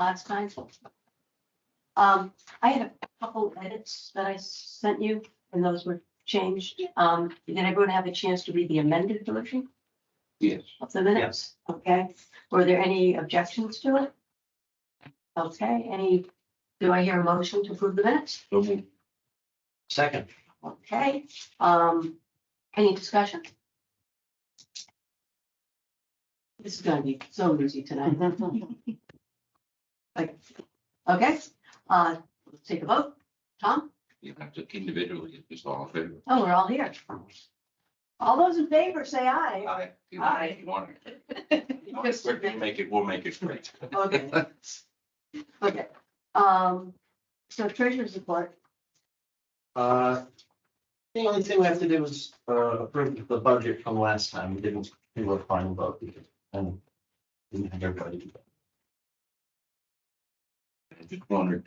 last time. I had a couple edits that I sent you, and those were changed. Did everyone have a chance to read the amended version Yes. of the minutes? Okay, were there any objections to it? Okay, do I hear a motion to approve the minutes? So moved. Second. Okay, any discussion? This is gonna be so easy tonight. Okay, let's take a vote. Tom? You have to individually, just all in favor. Oh, we're all here. All those in favor, say aye. Aye. Aye. You want it. Yes. We'll make it straight. Okay. Okay, so treasurer's report. The only thing we have to do is approve the budget from last time. We didn't do a final vote because and didn't have everybody. do that. I just wondered,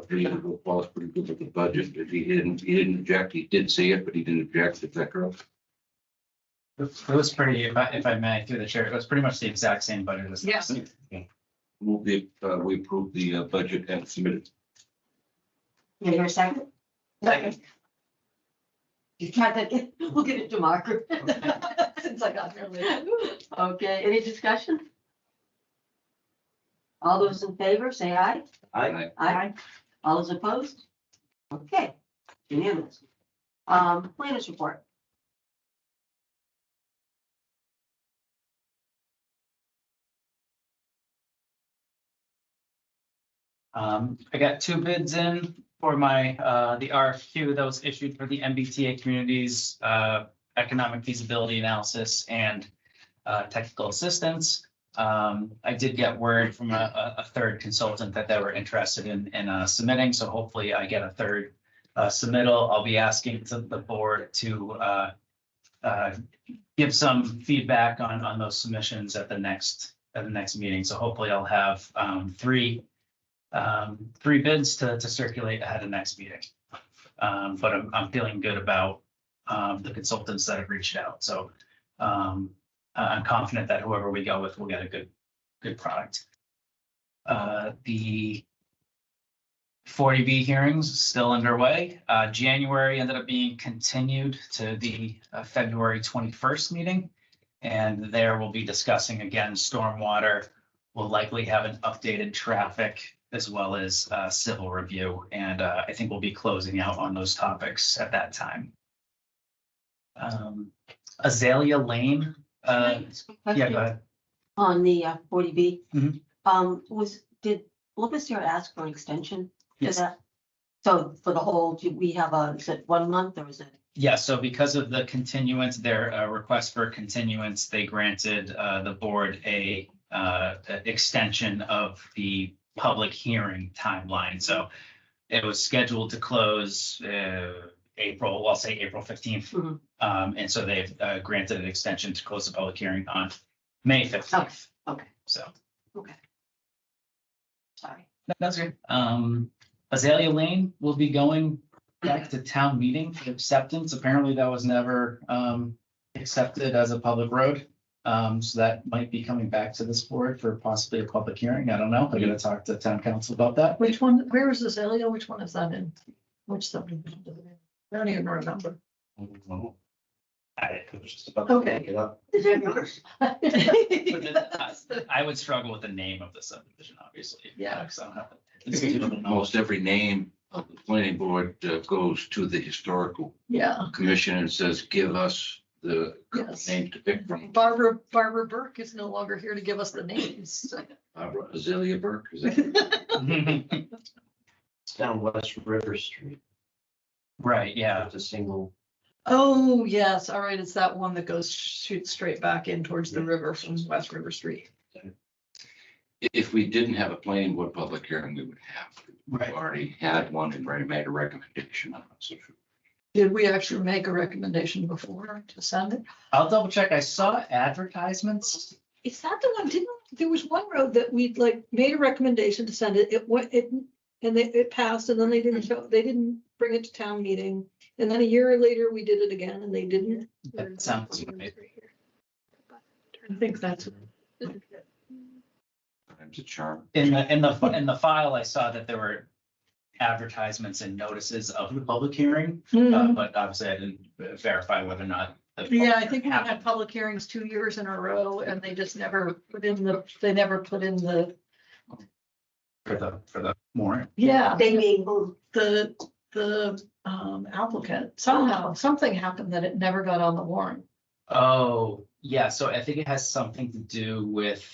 Peter Paul's pretty good with the budget. He didn't object. He did see it, but he didn't object. Is that correct? It was pretty, if I may, through the chair, it was pretty much the exact same budget as. Yes. Move the, we approve the budget as submitted. You hear a second? Second. You tried that, we'll get it to Margaret. Since I got here late. Okay, any discussion? All those in favor, say aye. I Aye. All those opposed? Okay, unanimous. Planners report. I got 2 bids in for my, the RFQ that was issued for the MBTA communities, economic feasibility analysis and technical assistance. I did get word from a third consultant that they were interested in submitting, so hopefully I get a third submittal. I'll be asking the board to give some feedback on those submissions at the next meeting. So hopefully I'll have 3 bids to circulate ahead of next meeting. But I'm feeling good about the consultants that have reached out. So I'm confident that whoever we go with will get a good product. The 40B hearings still underway. January ended up being continued to the February 21st meeting. And there we'll be discussing again stormwater. We'll likely have an updated traffic as well as civil review. And I think we'll be closing out on those topics at that time. Azalea Lane. Yeah, go ahead. On the 40B. Mhm. Did Lipister ask for an extension? to Yes. that? So for the whole, do we have is it 1 month or is it? Yeah, so because of the continuance, their request for continuance, they granted the board a extension of the public hearing timeline. So it was scheduled to close April, I'll say April 15th. Mhm. And so they've granted an extension to close the public hearing on May 15th. Okay, So sorry. that's good. Azalea Lane will be going back to town meeting for acceptance. Apparently that was never accepted as a public road. So that might be coming back to this board for possibly a public hearing. I don't know. I'm gonna talk to town council about that. Which one, where is this area? Which one is that in? Which subdivision? is it in? I don't even remember. it was just about. Okay. Pick it up. Is it yours? I would struggle with the name of the subdivision, obviously. Yeah. Because I don't have it. Most every name of the planning board goes to the historical Yeah, commission and says, give us the Yes. name to pick from. Barbara Burke is no longer here to give us the names. Barbara Azalea Burke, is that? It's down West River Street. Right, yeah. It's a single. Oh, yes, all right, it's that one that goes, shoots straight back in towards the river from West River Street. If we didn't have a planning board public hearing, we would have. Right. We've already had one and already made a recommendation on it. So Did we actually make a recommendation before to send it? I'll double check. I saw advertisements. Is that the one, there was one road that we like made a recommendation to send it, it passed and then they didn't bring it to town meeting. And then a year later, we did it again and they didn't. That sounds right. I think that's. Times a charm. In the file, I saw that there were advertisements and notices of the public hearing, but obviously I didn't verify whether or not. the public Yeah, I think we hearing had public hearings 2 years in a row and they just never put in the, For the warrant. yeah, They being moved. the applicant. Somehow, something happened that it never got on the warrant. Oh, yeah, so I think it has something to do with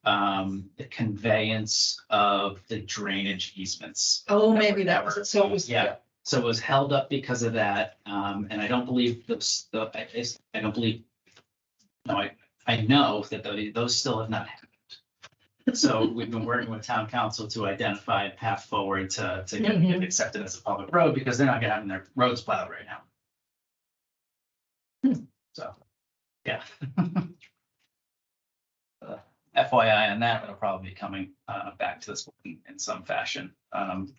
the conveyance of the drainage easements. Oh, maybe that was it. So it was. Yeah, so it was held up because of that, and I don't believe I don't believe. No, I know that those still have not happened. So we've been working with town council to identify a path forward to get it accepted as a public road, because they're not gonna have their roads plowed right now. So, yeah. FYI on that, it'll probably be coming back to this in some fashion.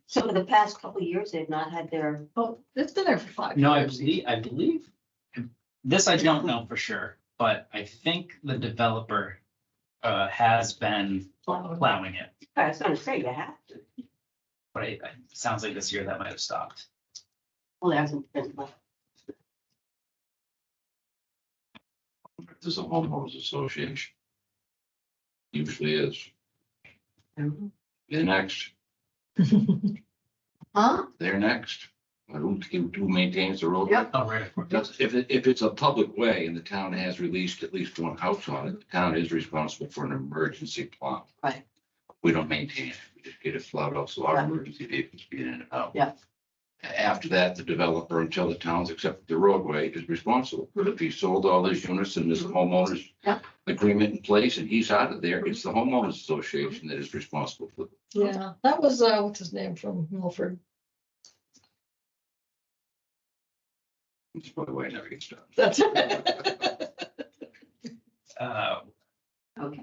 So for the past couple of years, they've not had their, Oh, it's been there for 5 years. No, I believe, this I don't know for sure, but I think the developer has been plowing it, I was gonna say, you have to. but it sounds like this year that might have stopped. Well, there hasn't been much. There's a homeowners association. Usually is. They're next. Huh? They're next. Who maintains the road? Yep. Oh, right. If it's a public way and the town has released at least one house on it, the town is responsible for an emergency plow. Right. We don't maintain it. We just get it plowed out so our Yeah. emergency vehicles get in and out. Yeah. After that, the developer, until the town's accepted the roadway, is responsible. But if he sold all his units and there's a homeowners Yeah. agreement in place and he's out of there, it's the homeowners association that is responsible for it. Yeah, that was, what's his name from Milford? That's probably why it never gets done. That's. Okay.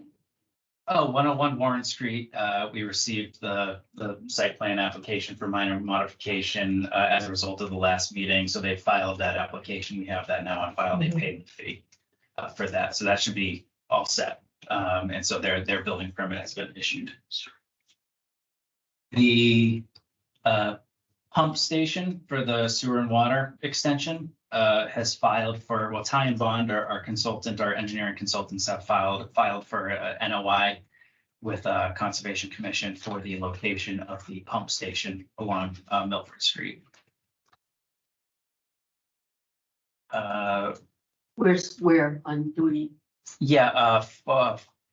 101 Warren Street, we received the site plan application for minor modification as a result of the last meeting. So they filed that application. We have that now on file. They paid the fee for that. So that should be all set. And so their building permit has been issued. The pump station for the sewer and water extension has filed for, well, Ty and Bond, our consultant, our engineering consultants have filed for a NOI with Conservation Commission for the location of the pump station along Milford Street. Where on duty? Yeah,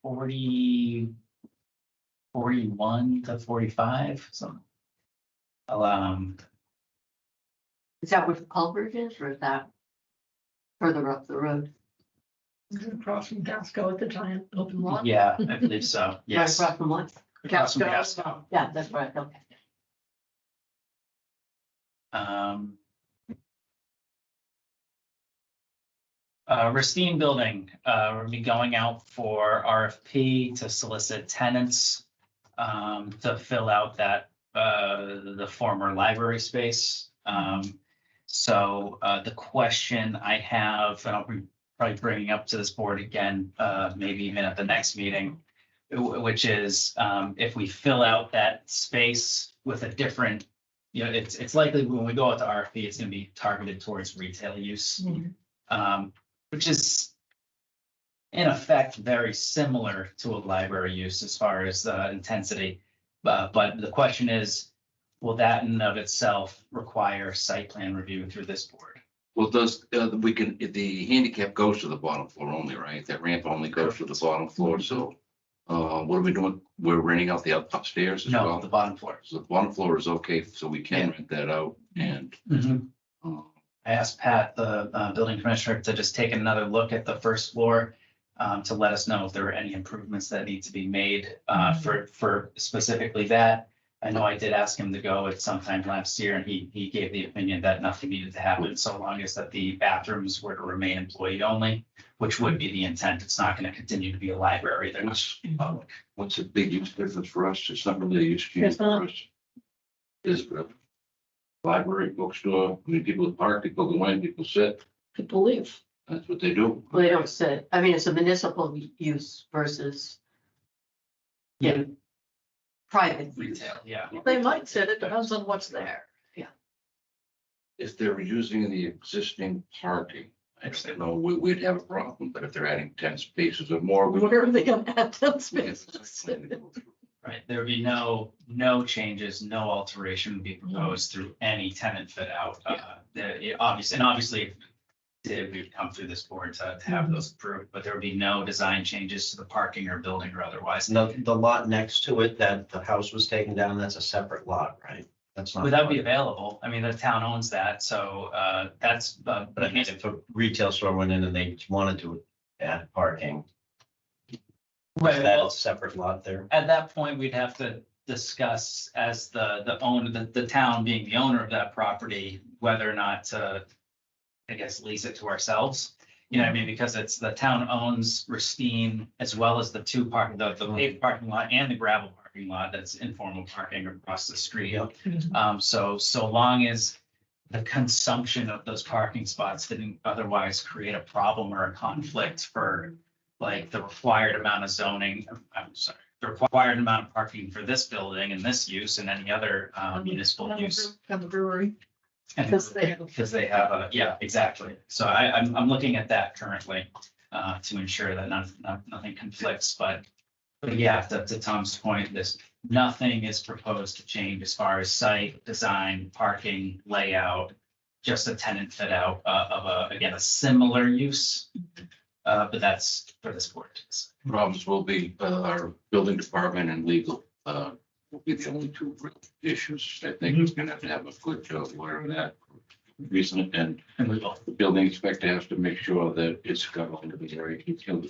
41 to 45, so. Is that where the culvert is, or is that further up the road? Across from Gasco at the giant open lot. Yeah, I believe so, yes. Right across from what? Across from Gasco. Gasco. Yeah, that's right, okay. Racine Building, we'll be going out for RFP to solicit tenants to fill out that, the former library space. So the question I have, and I'll be probably bringing up to this board again, maybe even at the next meeting, which is if we fill out that space with a different, it's likely when we go out to RFP, it's gonna be targeted towards retail use. Which is in effect very similar to a library use as far as intensity. But the question is, will that in and of itself require site plan review through this board? Well, the handicap goes to the bottom floor only, right? That ramp only goes to the bottom floor, so what are we doing? We're renting out the upstairs as No, well? the bottom floor. So the bottom floor is okay, so we can rent that out and I asked Pat, the building commissioner, to just take another look at the first floor to let us know if there were any improvements that need to be made for specifically that. I know I did ask him to go at some time last year, and he gave the opinion that nothing needed to happen so long as that the bathrooms were to remain employee only, which would be the intent. It's not going to continue to be a library. They're not public. what's a big use difference for us? It's not really a use change It's not. for us. Is for library, bookstore, I mean, people park, people go in, people sit, People leave. that's what they do. Well, they don't sit, I mean, it's a municipal use versus. Yeah. private. retail, yeah. They might sit, it depends on what's there. If they're using the existing parking, I don't know, we'd have a problem, but if they're adding 10 spaces or more. we- Where are they gonna have 10 spaces? Right, there would be no changes, no alteration would be proposed through any tenant fit out. Obviously, it would come through this board to have those approved, but there would be no design changes to the parking or building or otherwise. The lot next to it that the house was taken down, that's a separate lot, right? That's not. Would that be available? I mean, the town owns that, so that's, But I mean, if a retail store went in and they wanted to add parking, is Right, that well, a separate lot there? at that point, we'd have to discuss as the owner, the town being the owner of that property, whether or not to, I guess, lease it to ourselves. You know what I mean? Because it's the town owns Racine as well as the the paved parking lot and the gravel parking lot that's informal parking across the street. Yep. So long as the consumption of those parking spots didn't otherwise create a problem or a conflict for like the required amount of zoning, I'm sorry, the required amount of parking for this building and this use and any other municipal use. And the brewery. And Because they have- because they have yeah, exactly. So I'm looking at that currently to ensure that nothing conflicts, but yeah, to Tom's point, nothing is proposed to change as far as site, design, parking, layout, just a tenant fit out of again, a similar use. But that's for this board. Problems will be our building department and legal will be the only two real issues. I think we're gonna have to have a good job where that reason, and And we will. the building inspector has to make sure that it's got all the very detailed.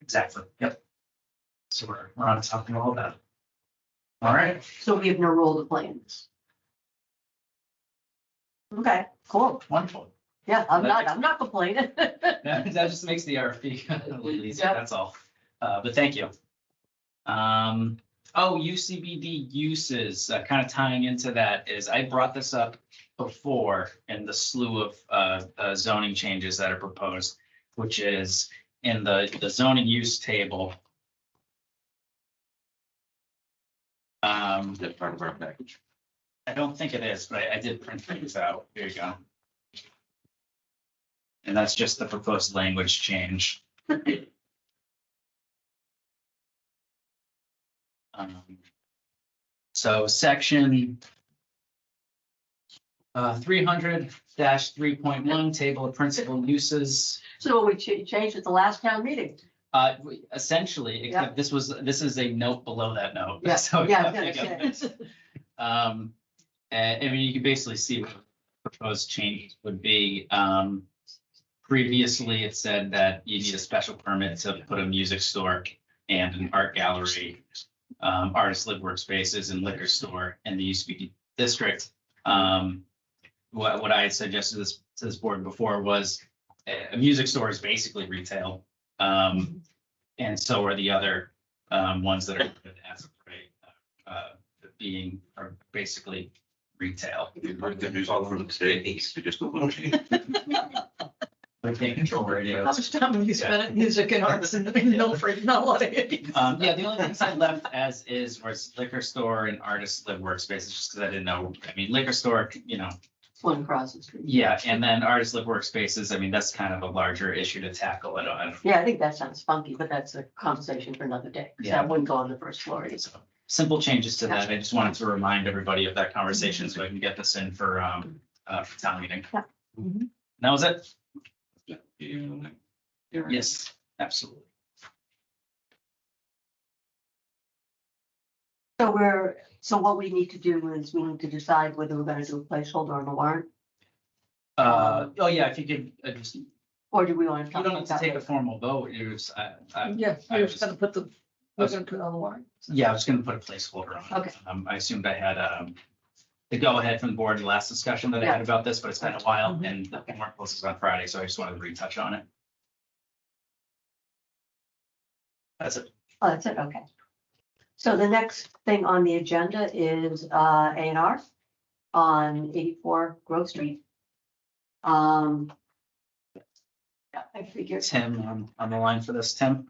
Exactly, yep. So we're on top of all that. All right, So we have no role to play in this. Okay, cool. wonderful. Yeah, I'm not complaining. That just makes the RFP a little easier, Yep. that's all. But thank you. UCBD uses, kind of tying into that is I brought this up before in the slew of zoning changes that are proposed, which is in the zoning use table. That's part of our package. I don't think it is, but I did print things out. Here you go. And that's just the proposed language change. So section 300-3.1, table of principal uses. So we changed at the last town meeting. Essentially, except this is a note below that note. Yeah, So, yeah, I was gonna say. and I mean, you can basically see what the proposed change would be. Previously, it said that you need a special permit to put a music store and an art gallery, artist live workspaces and liquor store in the UCBD district. What I had suggested to this board before was a music store is basically retail. And so are the other ones that are listed as of right, are basically retail. If you heard the news all from today, you just go look. We can't control How radios. much time have you spent at music and arts in Milford? Not a lot of it. Yeah, the only things I left as is was liquor store and artist live workspaces, just because I didn't know, I mean, liquor store, One across the street. yeah, and then artist live workspaces, I mean, that's kind of a larger issue to tackle. I don't. Yeah, I think that sounds funky, but that's a conversation for another day. 'Cause Yeah. that wouldn't go on the first floor either. So simple changes to that. I just wanted to remind everybody of that conversation so I can get this in for town meeting. Yeah. Mhm. That was it? Yeah. Yes, absolutely. So what we need to do is we need to decide whether we're gonna do a placeholder on the warrant, Oh, yeah, if you could, just, you or do we want to? don't have to take a formal vote. You're just, Yeah, I you're was- just gonna put we're gonna put it on the warrant. yeah, I was gonna put a placeholder on. it. Okay. I assumed I had, the go-ahead from the board in the last discussion that I had about this, but it's been a while Mhm. and the warrant closes on Friday, so I just wanted to retouch on it. That's it. Oh, that's it, okay. So the next thing on the agenda is A&R on 84 Grove Street. Yeah, I figured, Tim, on the line for this, Tim?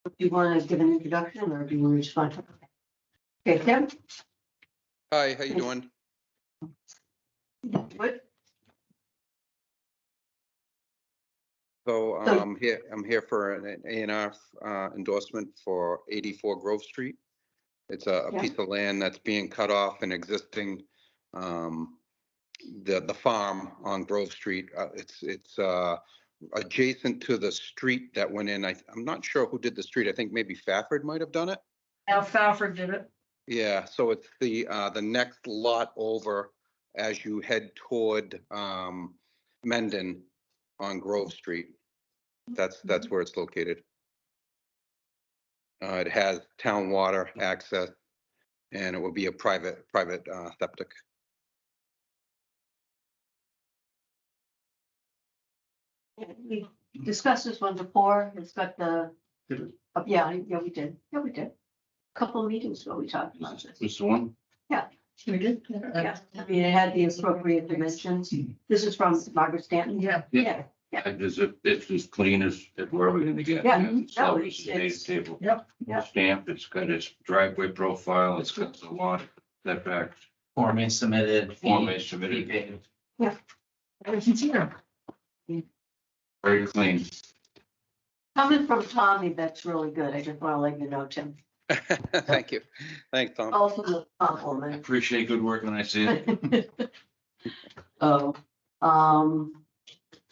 Do you want to give an introduction or do you just want to? Okay, Tim? Hi, how you doing? What? So So- I'm here for an A&R endorsement for 84 Grove Street. It's a Yeah. piece of land that's being cut off and existing, the farm on Grove Street. It's adjacent to the street that went in. I'm not sure who did the street. I think maybe Fafford might have done it. Al Falford did it. Yeah, so it's the next lot over as you head toward Mendon on Grove Street. That's where it's located. It has town water access, and it will be a private septic. We discussed this one before. It's got the, yeah, we did. Yeah, we did. Couple of meetings ago, we talked about this. This one? We did. Yeah, I mean, it had the appropriate dimensions. This is from Margaret Stanton. Yeah. Yeah, Is it, it's as clean as where are we gonna get? Yeah, It's no, always it's- the data it's- table. Yep. Yeah. Stamp, it's got its driveway profile, it's got the lot setbacks, Form A submitted. Form A fee submitted. paid. Everything's here. very clean. coming from Tommy, that's really good. I just want to let you know, Tim. Thank you. Thanks, Tom. Also the I compliment. appreciate good work when I see it. Oh,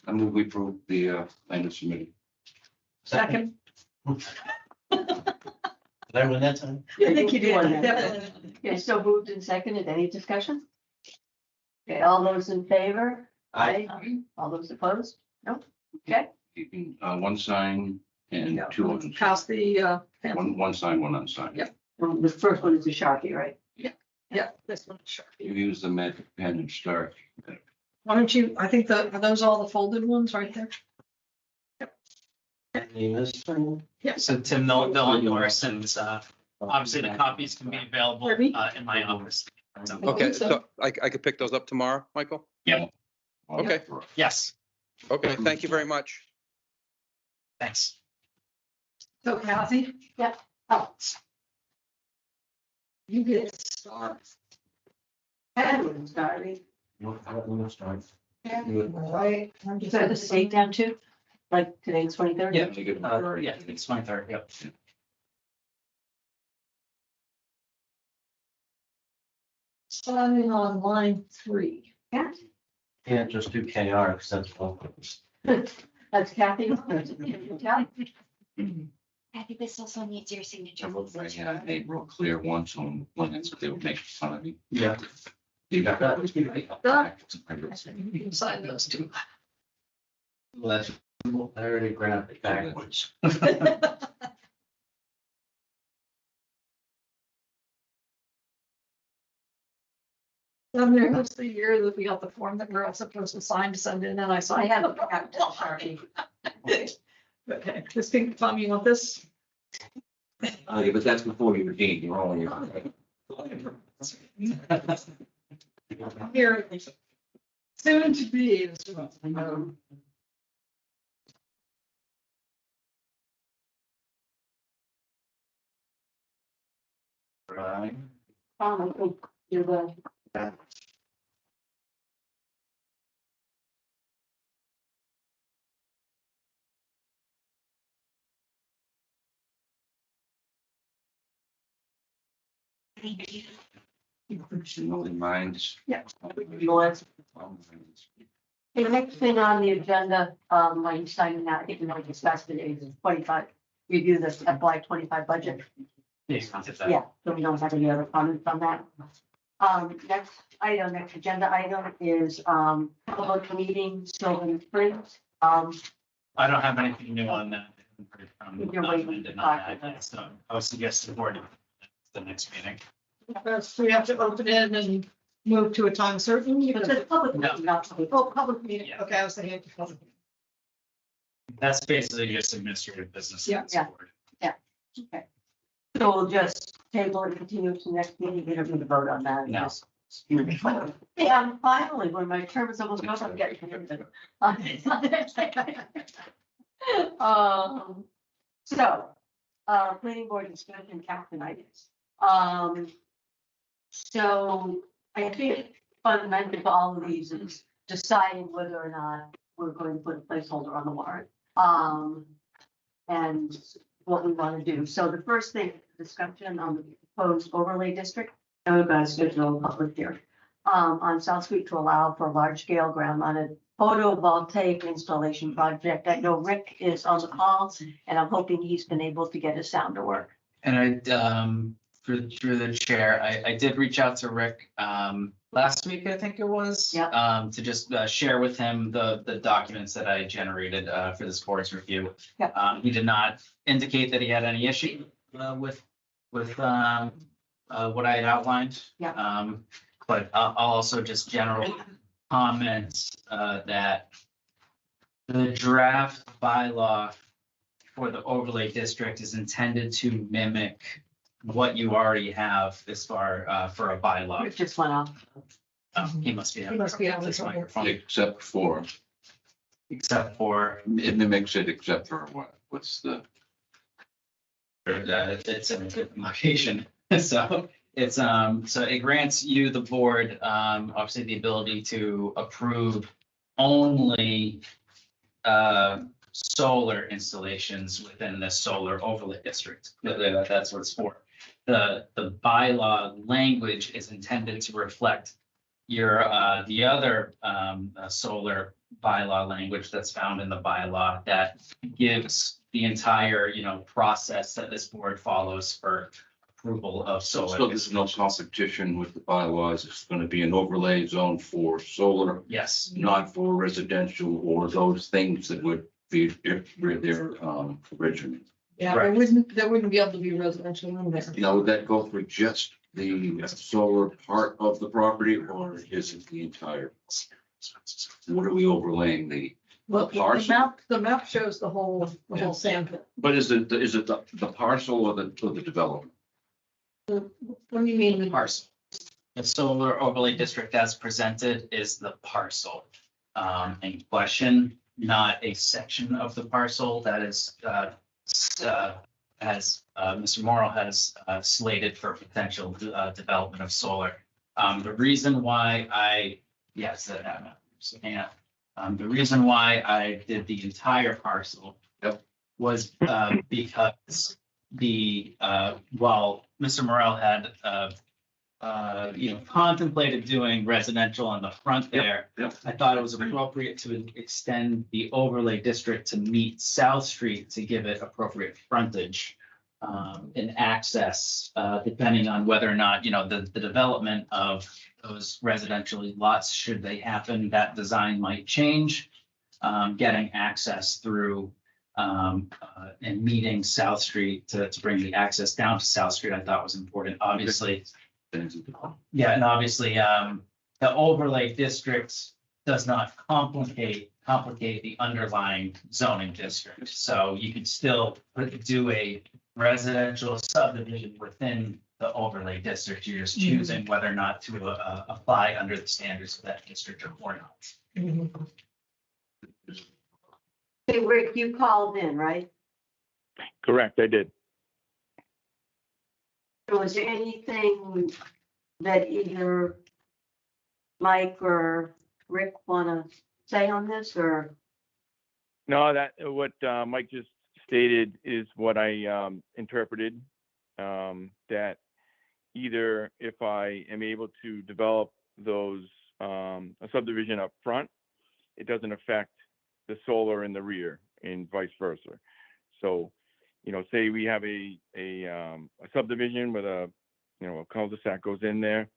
I move we approve the plan as submitted. Second. Did I win that time? I think you did. Won that. Definitely. Okay, so moved and seconded. Any discussion? Okay, all those in favor? Aye. All those opposed? No? Okay, Keeping one sign and Yeah, two on, Pass the, one sign, one unsigned. Yep. well, the first one is the Sharpie, right? yeah, this one, sure. You use the magic pen and start. Why don't you, I think are those all the folded ones right there? Name is. So Tim, they'll endorse and obviously the copies can be available Pardon me? in my office. So, Okay, so. so I could pick those up tomorrow, Michael? Okay. yes, Okay, thank you very much. thanks. So Kathy? Oh, You get a star. Edwin, sorry. Right. I'm You just- got the date down too? Like today's 23rd? Yeah. Yeah, it's 23rd, yep. Starting on line 3. Yeah, Can't just do KR because that's all. that's Kathy. Yeah. Kathy, this also needs your signature. I made real clear once on plans that they would make fun of me. Yeah. You got that? You can sign those two. Well, I already grabbed it backwards. There was the year that we got the form that we're all supposed to sign to send in, and I I signed. have a Sharpie. Okay, this pink, Tom, you want this? Yeah, but that's before you were dean, you're only. Here. Soon to be. Right. I think you're the. Thank you. Only minds. Yeah. Yours. The next thing on the agenda, when you sign that, I think we might discuss it, is 25, review the FY 25 budget. Yeah, so we don't have any other comments on that. Next item, next agenda item is, public meeting, Sylvan Springs. I don't have anything new on that. You're waiting to talk. So I would suggest the board the next meeting. So we have to open it and move to a time certain. It's a public No. meeting, not public. Oh, public meeting. Yeah. Okay, I was thinking. public. That's basically just administrative business. Yeah. of this board. So we'll just table and continue to next meeting, we don't need to vote on that. No. Just- Yeah, finally, when my term is almost over, I'm getting it. So, planning board discussion captainitis. So I think fundamental to all of these is deciding whether or not we're going to put a placeholder on the warrant. And what we want to do. So the first thing, discussion on the proposed overlay district, and we're going to schedule a public hearing on South Street to allow for large scale ground mounted photovoltaic installation project. I know Rick is on the call and I'm hoping he's been able to get his sound to work. And through the chair, I did reach out to Rick, last week, I think it was. Yep. To just, share with him the documents that I generated, for this board's review. Yep. He did not indicate that he had any issue, with, what I had outlined. Yep. But I'll also just general comment, that the draft bylaw for the overlay district is intended to mimic what you already have as far, for a bylaw. Rick just went off. He must be. He must be on this the phone. microphone. Except for, Except for, it mimics it except for what, what's the, it's an location, so it's, so it grants you, the board, obviously the ability to approve only solar installations within the solar overlay district. That's what it's for. The bylaw language is intended to reflect your, the other solar bylaw language that's found in the bylaw that gives the entire, process that this board follows for approval of so solar. there's no competition with the bylaws. It's going to be an overlay zone for solar, Yes, not for residential or those things that would be their original. Yeah, Correct. there wouldn't be able to be residential in there. Now, would that go for just the solar part of the property or is it the entire? What are we overlaying Well, Parcel? the map shows the whole sample. but is it the parcel or the development? What do you mean? parcel. The solar overlay district as presented is the parcel in question, not a section of the parcel that is, as Mr. Morrow has slated for potential development of solar. The reason why the reason why I did the entire parcel was because while Mr. Morrell had contemplated doing residential on the front there. Yep. I thought it was appropriate to extend the overlay district to meet South Street to give it appropriate frontage and access, depending on whether or not, the development of those residential lots, should they happen, that design might change. Getting access through and meeting South Street to bring the access down to South Street, I thought was important, obviously. Yeah, and obviously, the overlay district does not complicate the underlying zoning district. So you could still do a residential subdivision within the overlay district. You're just choosing whether or not to apply under the standards of that district or not. Hey, Rick, you called in, right? Correct, I did. Was there anything that either Mike or Rick want to say on this, or? No, that, what Mike just stated is what I interpreted, that either if I am able to develop those, a subdivision up front, it doesn't affect the solar in the rear and vice versa. So, say we have a subdivision with a cul-de-sac goes in there.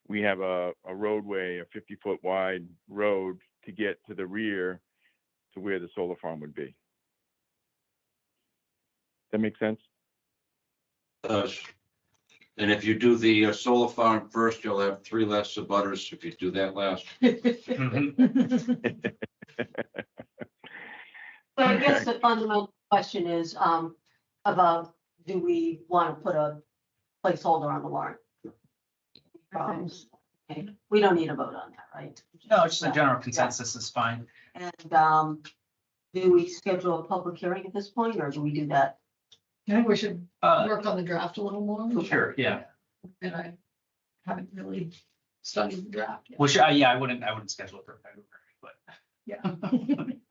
We have a roadway, a 50-foot wide road to get to the rear to where the solar farm would be. That make sense? And if you do the solar farm first, you'll have 3 less abutters if you do that last. So I guess the fundamental question is about, do we want to put a placeholder on the warrant? Okay, we don't need a vote on that, right? No, just a general consensus is fine. And do we schedule a public hearing at this point, or do we do that? I think we should Uh, work on the draft a little more. sure, yeah. And I haven't really studied the draft yet. Well, sure, yeah, I wouldn't schedule it for February, but. Yeah.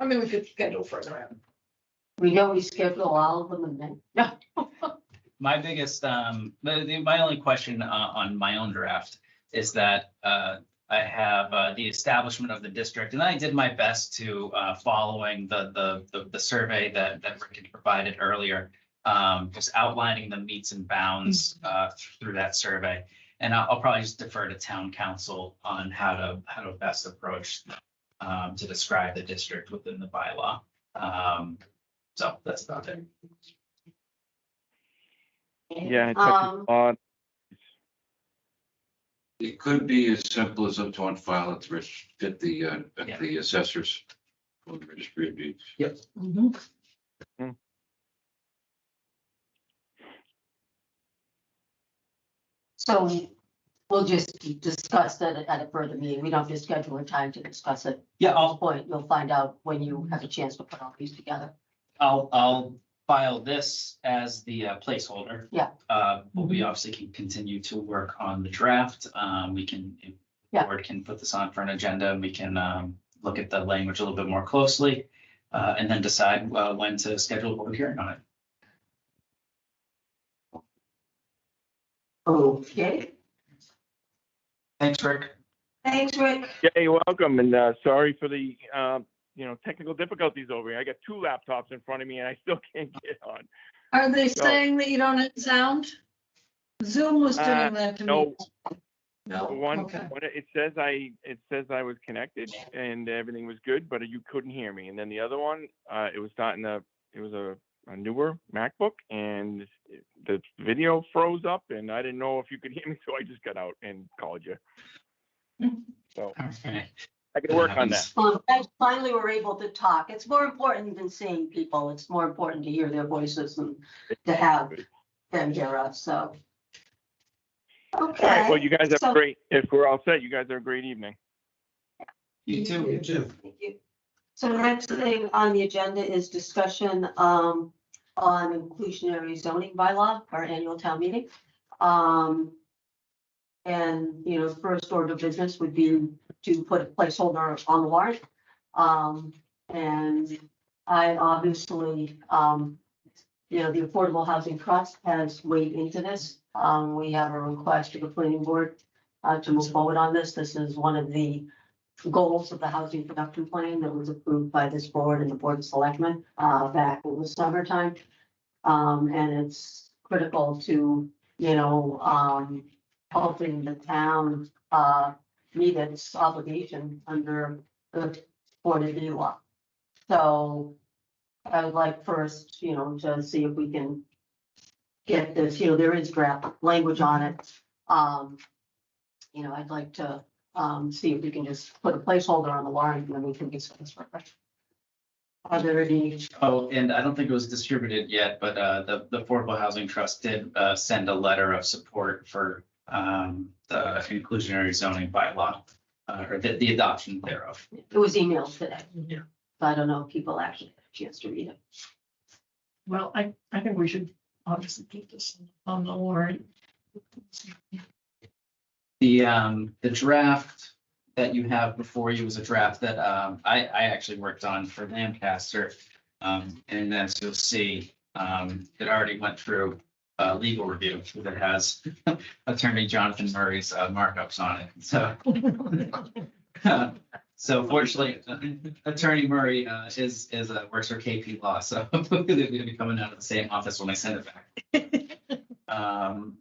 I mean, we could schedule further out. We know we schedule all of them and then, no. My biggest, my only question on my own draft is that I have the establishment of the district, and I did my best to following the survey that Rick had provided earlier, just outlining the meets and bounds through that survey. And I'll probably just defer to town council on how to best approach to describe the district within the bylaw. So that's about it. Yeah. it Um, touches on- It could be as simple as up to one file at the assessors for the registry of deeds. Mhm. So we'll just discuss that at a further meeting. We don't have to schedule a time to discuss it. Yeah, At this point, you'll find out when you have a chance to put all these together. I'll file this as the placeholder. Yeah. But we obviously can continue to work on the draft. We can, if the Yeah. board can put this on for an agenda, and we can look at the language a little bit more closely. And then decide when to schedule a public hearing on it. Okay, Thanks, Rick. thanks, Rick. Yeah, you're welcome, and sorry for the, technical difficulties over here. I got two laptops in front of me and I still can't get on. Are they So- saying that you don't have sound? Zoom was doing that to me. No, No, one, okay. it says I was connected and everything was good, but you couldn't hear me. And then the other one, it was a newer MacBook and the video froze up and I didn't know if you could hear me, so I just got out and called you. So Okay. I can work on that. Finally, we're able to talk. It's more important than seeing people. It's more important to hear their voices and to have them hear us, so. All right, well, Okay. you guys have So- a great, if we're all set, you guys have a great evening. You too. Thank you. So the next thing on the agenda is discussion on inclusionary zoning bylaw, our annual town meeting. And, first order of business would be to put a placeholder on the warrant. And I obviously, the Affordable Housing Trust has weighed into this. We have a request to the planning board to move forward on this. This is one of the goals of the housing production plan that was approved by this board and the board of selectmen back in the summertime. And it's critical to, helping the town meet its obligation under the Florida D law. So I would like first, to see if we can get this, there is draft language on it. I'd like to see if we can just put a placeholder on the warrant and then we can discuss further. Are there any? Oh, and I don't think it was distributed yet, but the Affordable Housing Trust did send a letter of support for the inclusionary zoning bylaw, or the adoption thereof. It was emailed today. Yeah. So I don't know if people actually had a chance to read it. Well, I think we should obviously keep this on the warrant. The draft that you have before you is a draft that I actually worked on for Lancaster. And as you'll see, it already went through legal review that has Attorney Jonathan Murray's markups on it. So so fortunately, Attorney Murray is works for KP Law, so they're gonna be coming out of the same office when I send it back.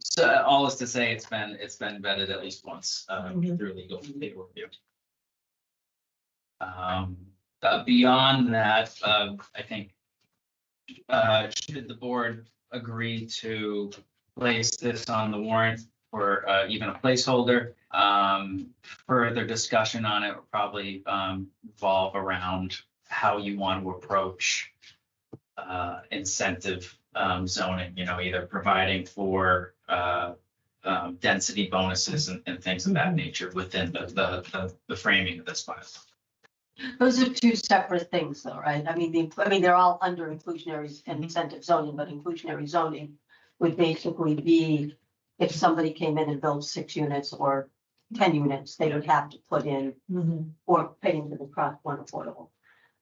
So all is to say, it's been vetted at least once through legal review. Beyond that, I think should the board agree to place this on the warrant or even a placeholder, further discussion on it will probably revolve around how you want to approach incentive zoning, either providing for density bonuses and things of that nature within the framing of this bylaw. Those are two separate things though, right? I mean, they're all under inclusionary and incentive zoning, but inclusionary zoning would basically be if somebody came in and built 6 units or 10 units, they would have to put in or pay into the trust one affordable.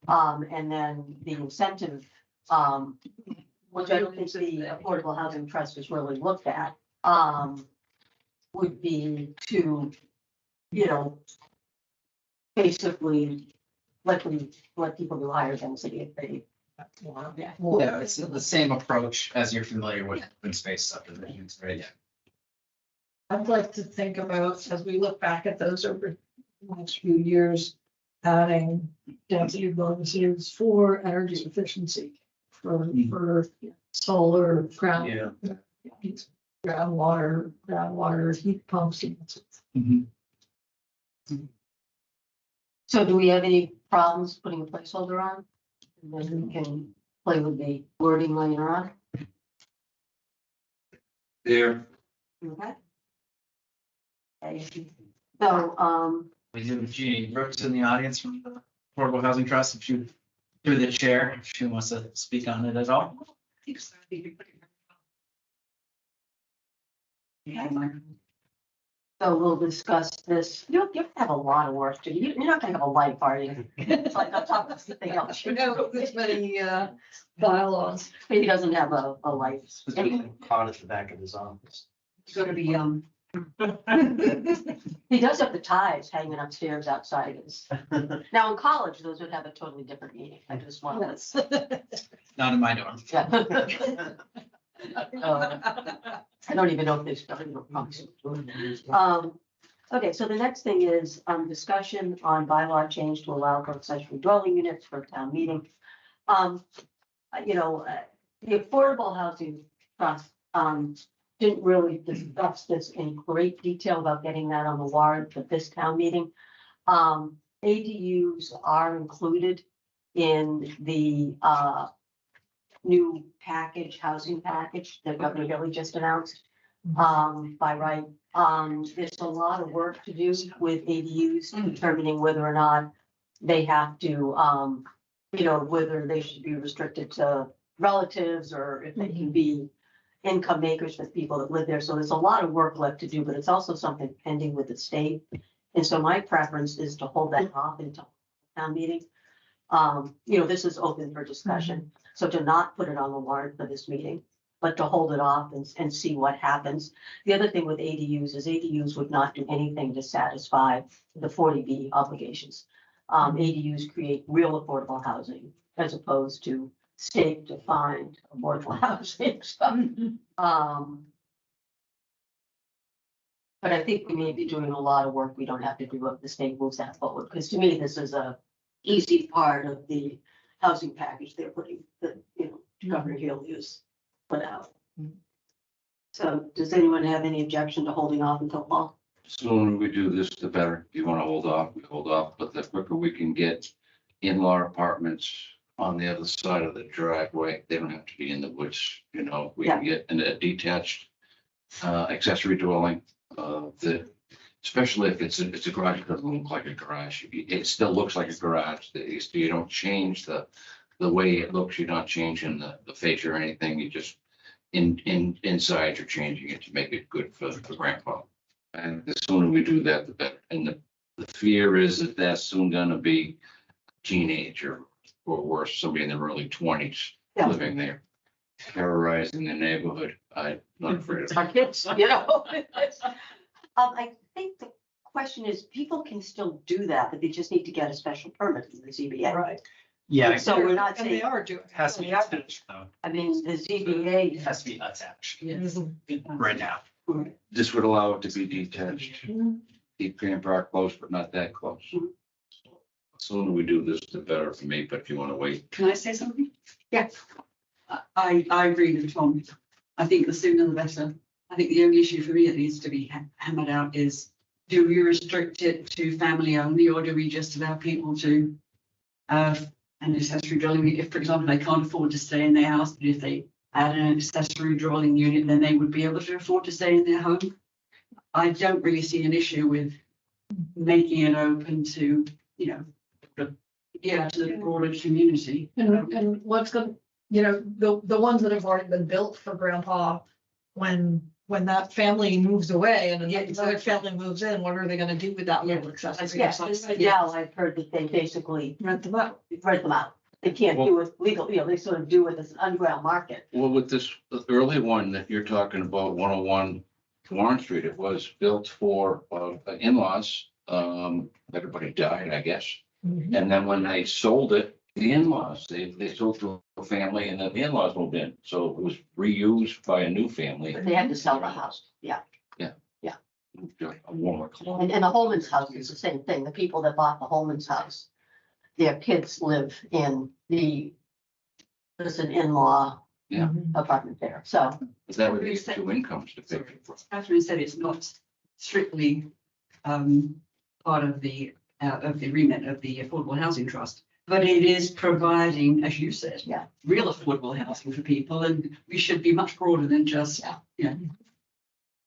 And then the incentive, which I don't think the Affordable Housing Trust has really looked at, would be to, you know, basically let people do higher density if they. Yeah. Yeah, it's the same approach as you're familiar with open space subdivisions, right? I'd like to think about, as we look back at those over the next few years, adding density bonuses for energy efficiency, for solar, groundwater heat pumps. So do we have any problems putting a placeholder on? And then we can play with the wording later on. There, Okay. Okay. So, We do Jeannie Brooks in the audience from the Affordable Housing Trust, if you, through the chair, if she wants to speak on it at all. so we'll discuss this. You have to have a lot of work to do. You're not gonna have a life, are you? It's like I'm talking about something else. You know, this many bylaws. He doesn't have a life. Specifically caught at the back of his office. It's gonna be, he does have the ties hanging upstairs outside his. Now in college, those would have a totally different meaning. I just want to. Not in my dorm. Yeah. I don't even know if they started. Okay, so the next thing is, discussion on bylaw change to allow for accessory dwelling units for town meeting. You know, the Affordable Housing Trust, didn't really discuss this in great detail about getting that on the warrant for this town meeting. ADUs are included in the, new package, housing package that Governor Gilly just announced, by right. There's a lot of work to do with ADUs, determining whether or not they have to, you know, whether they should be restricted to relatives or if they can be income makers for people that live there. So there's a lot of work left to do, but it's also something pending with the state. And so my preference is to hold that off until town meeting. You know, this is open for discussion, so to not put it on the warrant for this meeting, but to hold it off and see what happens. The other thing with ADUs is ADUs would not do anything to satisfy the 40B obligations. ADUs create real affordable housing as opposed to state-defined affordable housing. But I think we may be doing a lot of work we don't have to do if the state moves that forward, because to me, this is a easy part of the housing package they're putting, that, you know, Governor Healy has put out. So does anyone have any objection to holding off until fall? sooner we do this, the better. If you want to hold off, we hold off, but the quicker we can get in-law apartments on the other side of the driveway, they don't have to be in the woods, you know, we can get in a detached accessory dwelling, especially if it's a garage, it doesn't look like a garage. It still looks like a garage. You don't change the way it looks. You're not changing the fascia or anything. You just inside you're changing it to make it good for grandpa. And the sooner we do that, the better. And the fear is that that's soon gonna be a teenager or worse, somebody in their early 20s living there, terrorizing the neighborhood. I'm not afraid of it. Our kids, you know. I think the question is, people can still do that, but they just need to get a special permit from the ZBA. Right. Yeah, So we're not And they saying, are doing. it has to be attached though. I mean, the It ZBA, has to be attached Yes. right now. This would allow it to be detached. Keep grandpa close, but not that close. The sooner we do this, the better for me, but if you want to wait. Can I say something? Yeah. I agree with Tom. I think the sooner the better. I think the only issue for me that needs to be hammered out is, do we restrict it to family only, or do we just allow people to have an accessory dwelling? If, for example, they can't afford to stay in their house, but if they add an accessory dwelling unit, then they would be able to afford to stay in their home. I don't really see an issue with making it open to, you know, yeah, to the broader community. And what's gonna, you know, the ones that have already been built for grandpa, when that family moves away and Yeah, another exactly. family moves in, what are they gonna do with that little accessory? Yes, and right now I've heard that they basically Rent them out. rent them out. They can't do it legal, you know, they sort of do it as an underground market. Well, with this, the early one that you're talking about, 101 Warren Street, it was built for in-laws. Everybody died, I guess. And then when they sold it, the in-laws, they sold to a family and then the in-laws moved in. So it was reused by a new family. But they had to sell the house, yeah. A warmer climate. And the Holman's house is the same thing. The people that bought the Holman's house, their kids live in there's an in-law Yeah. apartment there. So, But that would be two incomes to pay for. Catherine said it's not strictly part of the remit of the Affordable Housing Trust. But it is providing, as you said. Yeah. Real affordable housing for people, and we should be much broader than just, you know,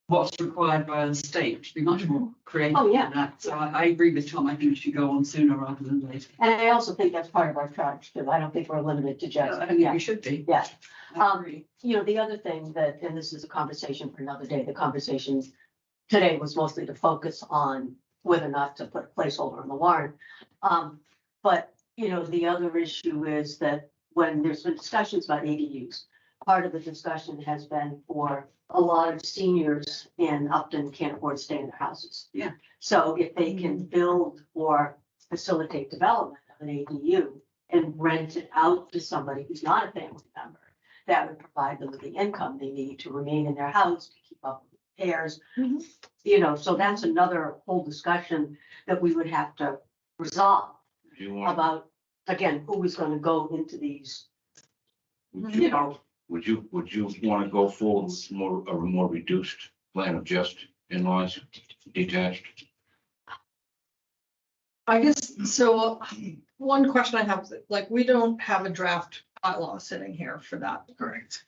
what's required by the state, we should be much more creative Oh, yeah. than that. So I agree with Tom, I think it should go on sooner rather than later. and I also think that's part of our charge too. I don't think we're limited to just, I don't think yeah, we should be. yeah. I agree. You know, the other thing that, and this is a conversation for another day, the conversation today was mostly to focus on whether or not to put a placeholder on the warrant. But, you know, the other issue is that when there's been discussions about ADUs, part of the discussion has been for a lot of seniors in Upton can't afford to stay in their houses. Yeah. So if they can build or facilitate development of an ADU and rent it out to somebody who's not a family member, that would provide them with the income they need to remain in their house, to keep up with repairs. Mhm. You know, so that's another whole discussion that we would have to resolve Do you want, about, again, who is gonna go into these, would you you, know. would you want to go forward with a more reduced plan of just in-laws detached? I guess, so one question I have, like, we don't have a draft bylaw sitting here for that. Correct.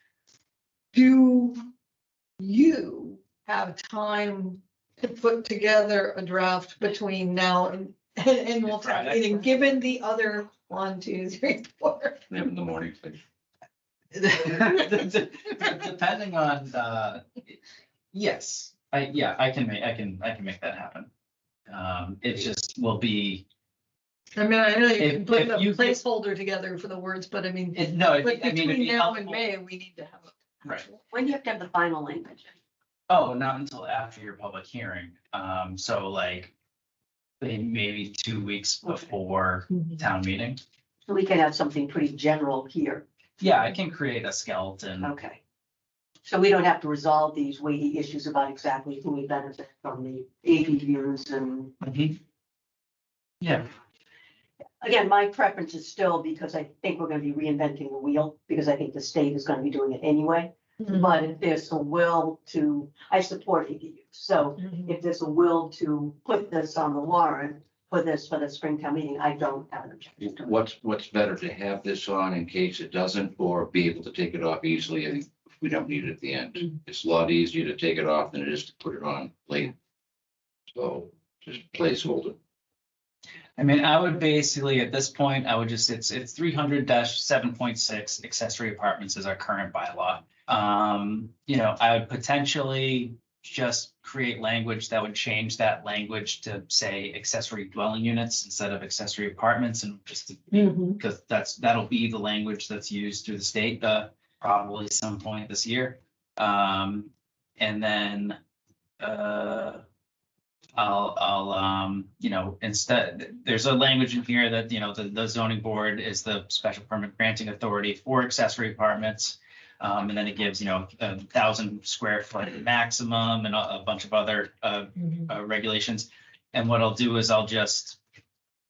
Do you have time to put together a draft between now and annual town Friday. meeting, given the other 1, 2, 3, 4? Live in the morning, please. Depending on, yes, I can make that happen. It just will be, I mean, I know you can If- put if a you could- placeholder together for the words, but I mean, no, I like mean, it'd between be now and helpful. May, we need to have a. Right. when do you have to have the final language? Oh, not until after your public hearing. So like maybe 2 weeks before town meeting. So we can have something pretty general here, Yeah, I can create a skeleton. okay? So we don't have to resolve these weighty issues about exactly who we benefit from the ADUs and, Mhm. Yeah, again, my preference is still, because I think we're gonna be reinventing the wheel, because I think the state is gonna be doing it anyway. Mhm. But if there's a will to, I support ADUs, so if there's a will to put this on the warrant, for this, for the Springtown meeting, I don't have an objection to it. What's better to have this on in case it doesn't, or be able to take it off easily if we don't need it at the end? It's a lot easier to take it off than it is to put it on late. So just placeholder. I mean, I would basically, at this point, I would just, it's 300-7.6 accessory apartments is our current bylaw. You know, I would potentially just create language that would change that language to say accessory dwelling units instead of accessory apartments, and just because that'll be the language that's used through the state, probably some point this year. And then, I'll, you know, instead, there's a language in here that, you know, the zoning board is the special permit granting authority for accessory apartments. And then it gives, you know, 1,000 square foot maximum and a bunch of other regulations. And what I'll do is I'll just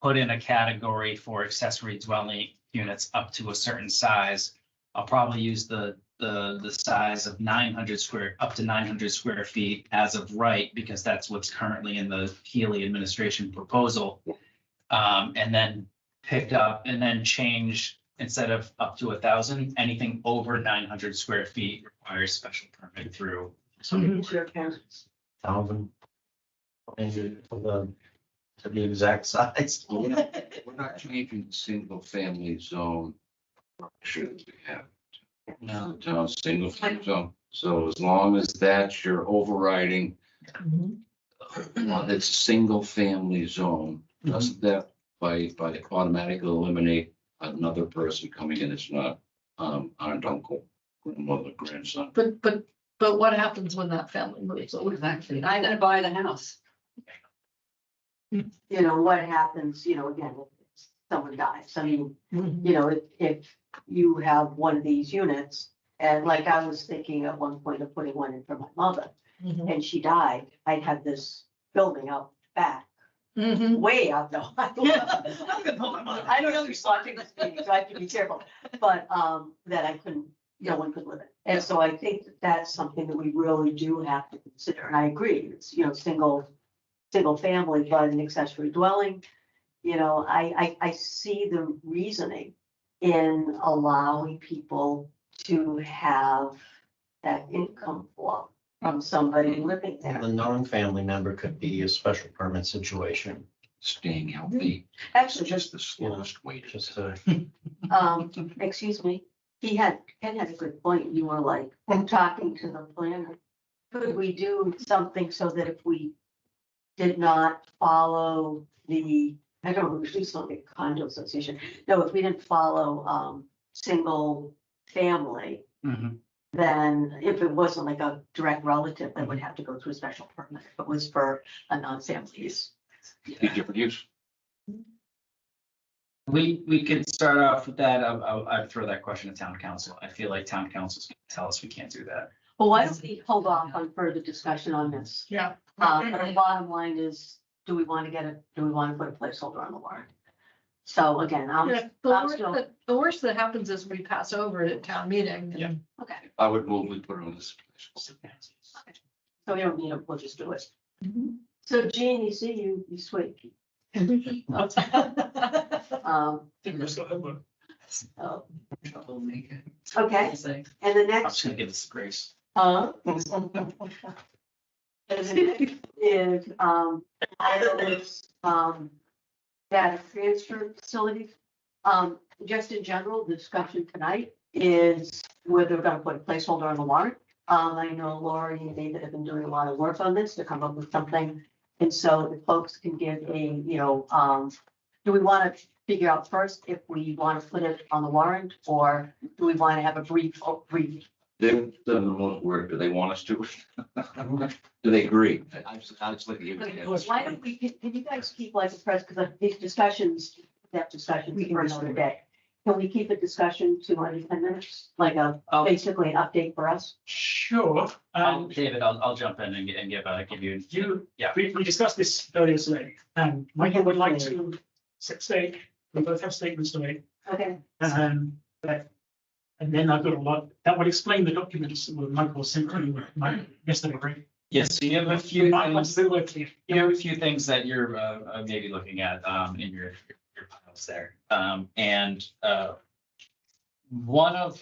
put in a category for accessory dwelling units up to a certain size. I'll probably use the size of 900 square, up to 900 square feet as of right, because that's what's currently in the Healy administration proposal. And then pick up and then change, instead of up to 1,000, anything over 900 square feet requires special permit through. So it's your parents. 1,000. And for the to the exact size. We're not changing the single family zone. Should we have? No. Town single family zone, so as long as that's your overriding, it's a single family zone, doesn't that by automatically eliminate another person coming in, it's not, aunt, uncle, grandmother, grandson. But what happens when that family moves over? Exactly. I'm gonna buy the house. You know, what happens, you know, again, if someone dies, I mean, you know, if you have one of these units, and like I was thinking at one point of putting one in for my mother, and she died, I'd have this building out back, way out though. I don't know who's watching this meeting, so I have to be careful, but, that I couldn't, no one could live in. And so I think that that's something that we really do have to consider, and I agree, it's, you know, single family, but an accessory dwelling. You know, I see the reasoning in allowing people to have that income flow from somebody living there. The non-family member could be a special permit situation, Staying healthy, Actually, just the slowest way to. just to. excuse me, Ken had a good point. You were like, talking to the planner. Could we do something so that if we did not follow the, I don't know, usually it's not a condo association. No, if we didn't follow, single family, then if it wasn't like a direct relative, that would have to go through a special permit. If it was for a non-family use. Be different use. We could start off with that. I'd throw that question to town council. I feel like town council's gonna tell us we can't do that. Well, why don't we hold off on further discussion on this? Yeah. But the bottom line is, do we want to put a placeholder on the warrant? So again, Yeah, I'm still, the worst that happens is we pass over it at town meeting. Yeah. okay, I would move, we put it on this. so we don't need it, we'll just do it. So Jean, you see, you sweet. Oh, okay, and the I'm next, just gonna give this a grace. is, items, data transfer facilities. Just in general, the discussion tonight is whether we're gonna put a placeholder on the warrant. I know Lori and David have been doing a lot of work on this to come up with something. And so the folks can give a, you know, do we want to figure out first if we want to put it on the warrant, or do we want to have a brief? They've done the most work. Do they want us to? Do they agree? I just like to give it. Why don't we, can you guys keep like a press, because these discussions, that discussion for another day. Can we keep a discussion to under 10 minutes, like basically an update for us? Sure. David, I'll jump in and give you. Yeah. We discussed this earlier today, and Michael would like to set stake. We both have statements to make. Okay. And then I've got a lot, that would explain the documents that Michael sent to you yesterday, right? Yes, so you have a few Might want things, to do it here. you have a few things that you're maybe looking at in your piles there. One of,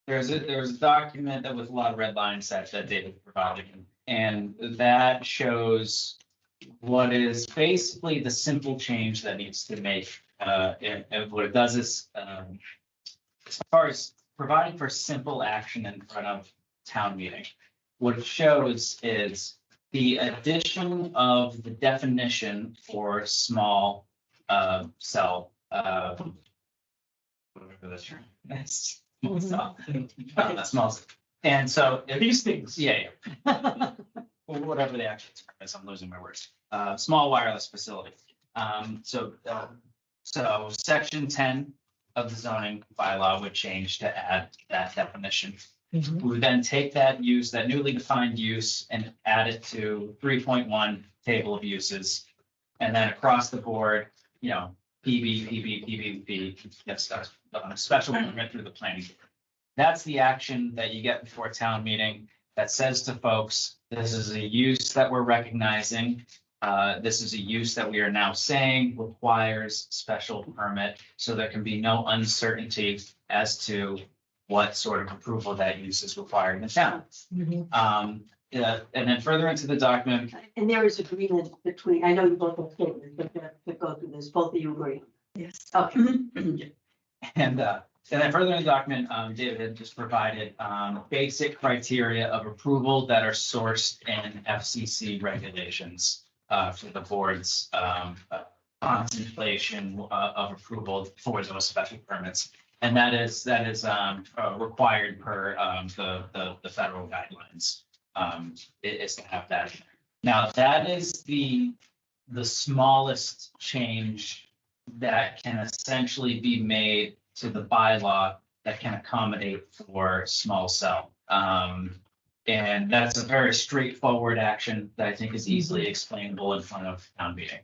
there's a document that with a lot of red lines that David provided, and that shows what is basically the simple change that needs to make, and what it does is, as far as providing for simple action in front of town meeting, what it shows is the addition of the definition for small cell. Whatever the term is. Small. And so These things. yeah. Well, whatever the actual term is, I'm losing my words. Small wireless facility. So section 10 of the zoning bylaw would change to add that definition. We would then take that use, that newly defined use, and add it to 3.1 table of uses. And then across the board, you know, PB, yes, special permit through the planning board. That's the action that you get before town meeting that says to folks, this is a use that we're recognizing. This is a use that we are now saying requires special permit, so there can be no uncertainty as to what sort of approval that use is required in the town. and then further into the document, And there is agreement between, I know you both have statements, but to go through this, both of you agree. Yes. Okay. and then further in the document, David had just provided, basic criteria of approval that are sourced in FCC regulations, for the board's, contemplation, of approval for those special permits. And that is required per, the federal guidelines, is to have that. Now, that is the smallest change that can essentially be made to the bylaw that can accommodate for small cell. And that's a very straightforward action that I think is easily explainable in front of town meeting.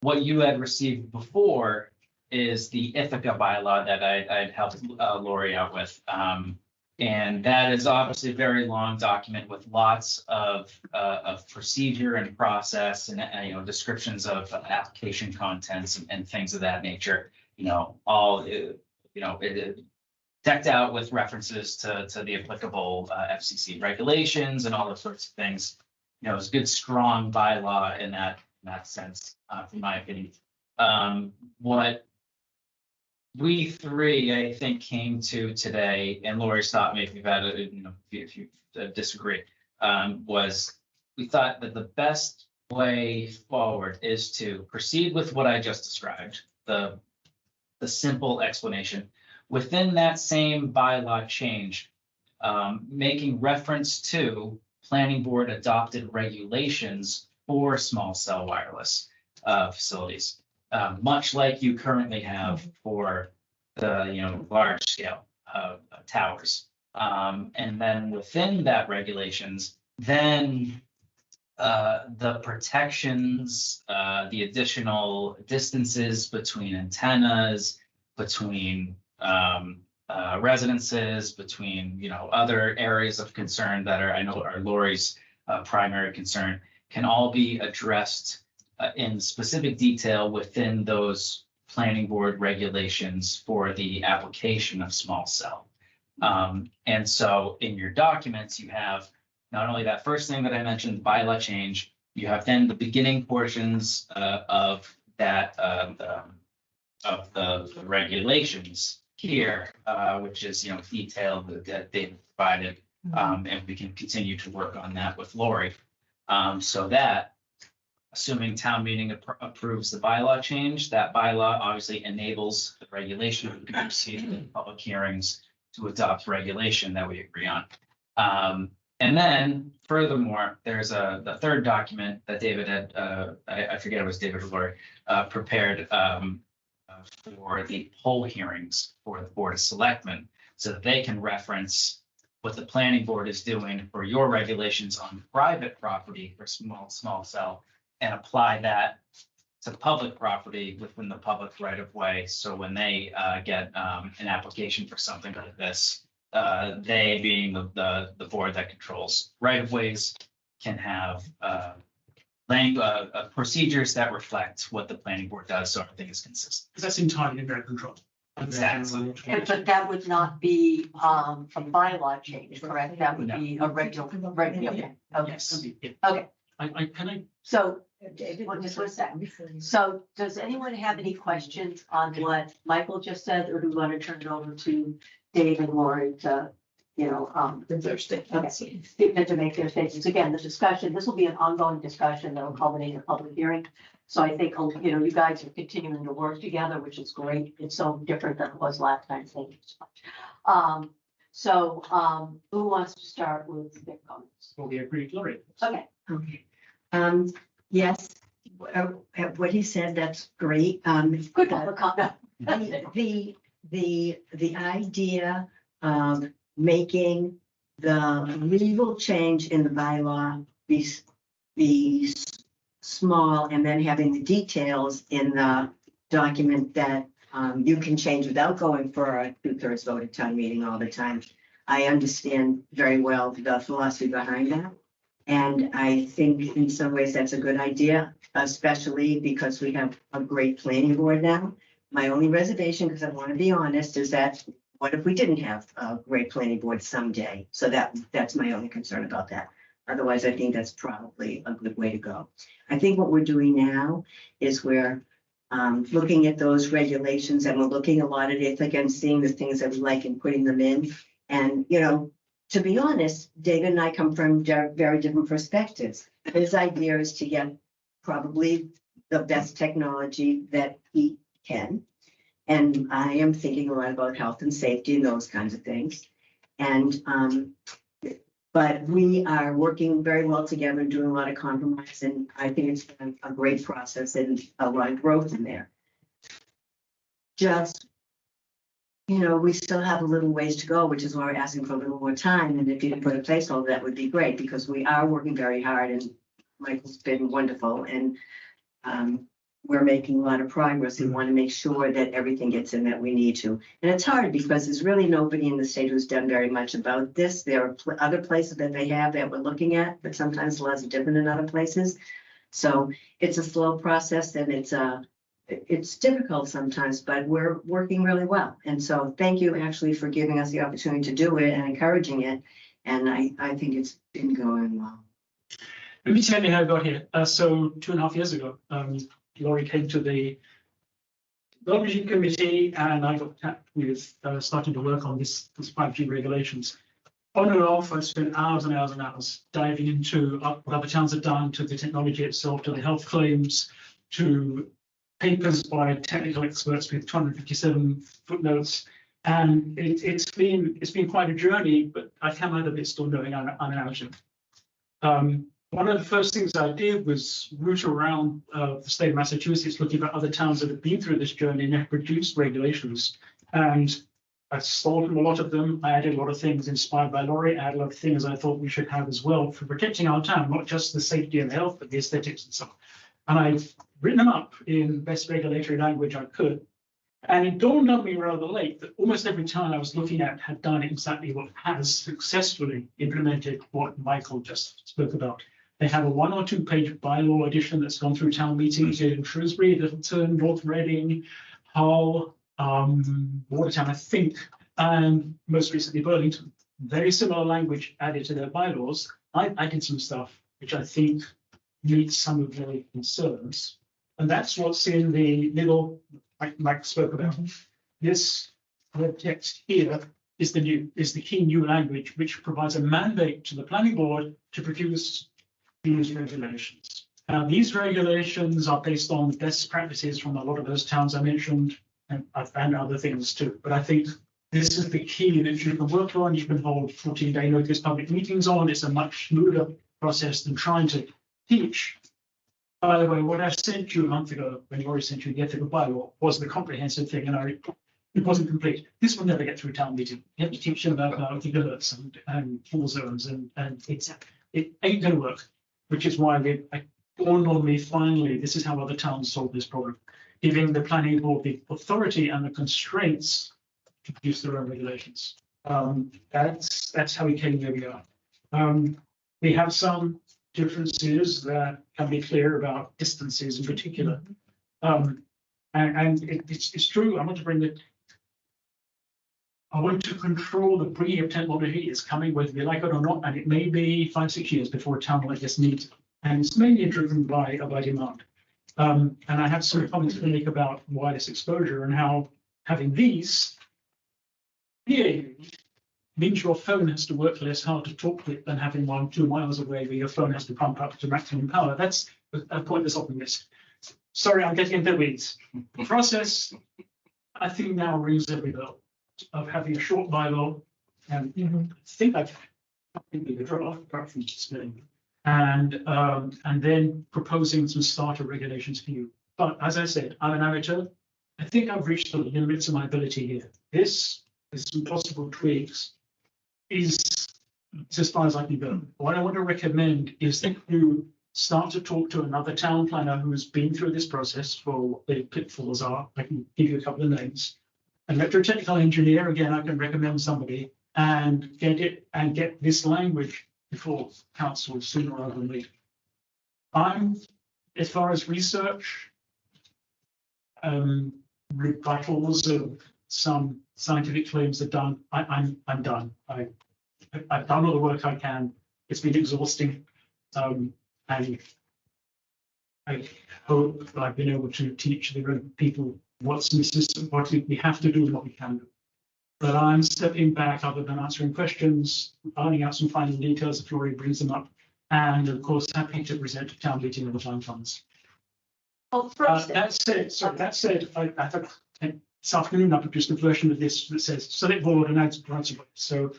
What you had received before is the Ithaca bylaw that I'd helped Lori out with. And that is obviously a very long document with lots of procedure and process and, you know, descriptions of application contents and things of that nature. You know, all, you know, it decked out with references to the applicable FCC regulations and all those sorts of things. You know, it's a good, strong bylaw in that sense, in my opinion. What we three, I think, came to today, and Lori, stop me if you've had a, you know, if you disagree, was we thought that the best way forward is to proceed with what I just described, the simple explanation. Within that same bylaw change, making reference to planning board adopted regulations for small cell wireless facilities. Much like you currently have for the, you know, large scale towers. And then within that regulations, then the protections, the additional distances between antennas, between residences, between, you know, other areas of concern that are, I know, are Lori's primary concern, can all be addressed in specific detail within those planning board regulations for the application of small cell. And so in your documents, you have not only that first thing that I mentioned, bylaw change, you have then the beginning portions of that of the regulations here, which is, you know, detailed that they provided, and we can continue to work on that with Lori. So that, assuming town meeting approves the bylaw change, that bylaw obviously enables the regulation to proceed in public hearings to adopt regulation that we agree on. And then furthermore, there's the third document that David had, I forget it was David or Lori, prepared for the poll hearings for the Board of Selectmen, so that they can reference what the planning board is doing for your regulations on private property for small cell, and apply that to public property within the public right of way. So when they get an application for something like this, they, being the board that controls right of ways, can have procedures that reflect what the planning board does, so everything is consistent. Because that's entirely in their control. Exactly. But that would not be a bylaw change, correct? That would be a regular, okay, Yes. okay. Can I, So, well, just one second. So does anyone have any questions on what Michael just said, or do we want to turn it over to Dave and Lori to, you know, Their statements. to make their statements? Again, the discussion, this will be an ongoing discussion that will culminate in a public hearing. So I think, you know, you guys are continuing to work together, which is great. It's so different than it was last time. Thank you so much. Who wants to start with their comments? will be agreed, Lori? Okay. Okay. Yes, what he said, that's great. Good public comment. The idea of making the legal change in the bylaw be small, and then having the details in the document that you can change without going for a 2/3 vote at town meeting all the time. I understand very well the philosophy behind that. And I think in some ways that's a good idea, especially because we have a great planning board now. My only reservation, because I want to be honest, is that what if we didn't have a great planning board someday? So that's my only concern about that. Otherwise, I think that's probably a good way to go. I think what we're doing now is we're looking at those regulations and we're looking a lot at it, again, seeing the things that we like and putting them in. And, you know, to be honest, David and I come from very different perspectives. His idea is to get probably the best technology that he can. And I am thinking a lot about health and safety and those kinds of things. And, but we are working very well together and doing a lot of compromise. And I think it's been a great process and a lot of growth in there. Just, you know, we still have a little ways to go, which is why we're asking for a little more time. And if you can put a placeholder, that would be great, because we are working very hard and Michael's been wonderful. And we're making a lot of progress and want to make sure that everything gets in that we need to. And it's hard because there's really nobody in the state who's done very much about this. There are other places that they have that we're looking at, but sometimes the laws are different in other places. So it's a slow process and it's difficult sometimes, but we're working really well. And so thank you actually for giving us the opportunity to do it and encouraging it. And I think it's been going well. Let me tell you how I got here. So 2.5 years ago, Laurie came to the technology committee and I got tapped with starting to work on this 5G regulations. On and off, I spent hours and hours and hours diving into what other towns have done, to the technology itself, to the health claims, to papers by technical experts with 257 footnotes. And it's been quite a journey, but I come out of it still knowing I'm out. One of the first things I did was root around the state of Massachusetts, looking at other towns that have been through this journey and have produced regulations. And I stole from a lot of them. I added a lot of things inspired by Laurie. I added a lot of things I thought we should have as well for protecting our town, not just the safety and the health, but the aesthetics and so on. And I've written them up in best regulatory language I could. And it dawned on me rather late that almost every town I was looking at had done exactly what has successfully implemented what Michael just spoke about. They have a 1 or 2 page bylaw edition that's gone through town meetings in Shrewsbury, Littleton, North Reading, Hull, Watertown, I think, and most recently Burlington. Very similar language added to their bylaws. I added some stuff which I think meets some of their concerns. And that's what's in the little Mike spoke about. This web text here is the key new language, which provides a mandate to the planning board to produce these regulations. These regulations are based on best practices from a lot of those towns I mentioned, and other things too. But I think this is the key that you can work on. You can hold 14-day notice public meetings on. It's a much smoother process than trying to teach. By the way, what I sent you a month ago, when Laurie sent you the ethical bylaw, was the comprehensive thing, and it wasn't complete. This will never get through town meeting. You have to teach them about the alerts and fall zones, and it ain't gonna work. Which is why it dawned on me finally, this is how other towns solve this problem, giving the planning board the authority and the constraints to produce their own regulations. That's how we came where we are. We have some differences that can be clear about distances in particular. And it's true, I want to control the bringing of technology is coming, whether we like it or not, and it may be 5-6 years before a town like this needs it. And it's mainly driven by demand. And I have some comments to make about wireless exposure and how having these here means your phone has to work less hard to talk with than having one 2 miles away where your phone has to pump up to maximum power. That's a pointless openness. Sorry, I'm getting into the weeds. The process, I think, now rings every bell of having a short bylaw, and I think I've completed the draft apart from spinning, and then proposing some starter regulations for you. But as I said, I'm an amateur. I think I've reached the limits of my ability here. This, with some possible tweaks, is as far as I can go. What I want to recommend is that you start to talk to another town planner who's been through this process for what the pitfalls are. I can give you a couple of names. An electrotechnical engineer, again, I can recommend somebody, and get this language before council sooner rather than later. As far as research, rebuttals of some scientific claims are done, I'm done. I've done all the work I can. It's been exhausting. And I hope I've been able to teach the people what's in the system, what we have to do and what we can do. But I'm stepping back other than answering questions, ironing out some final details if Laurie brings them up. And of course, happy to present to town meeting when the time comes. Well, first, That said, I thought this afternoon I produced a version of this that says select board and adds rights of way. So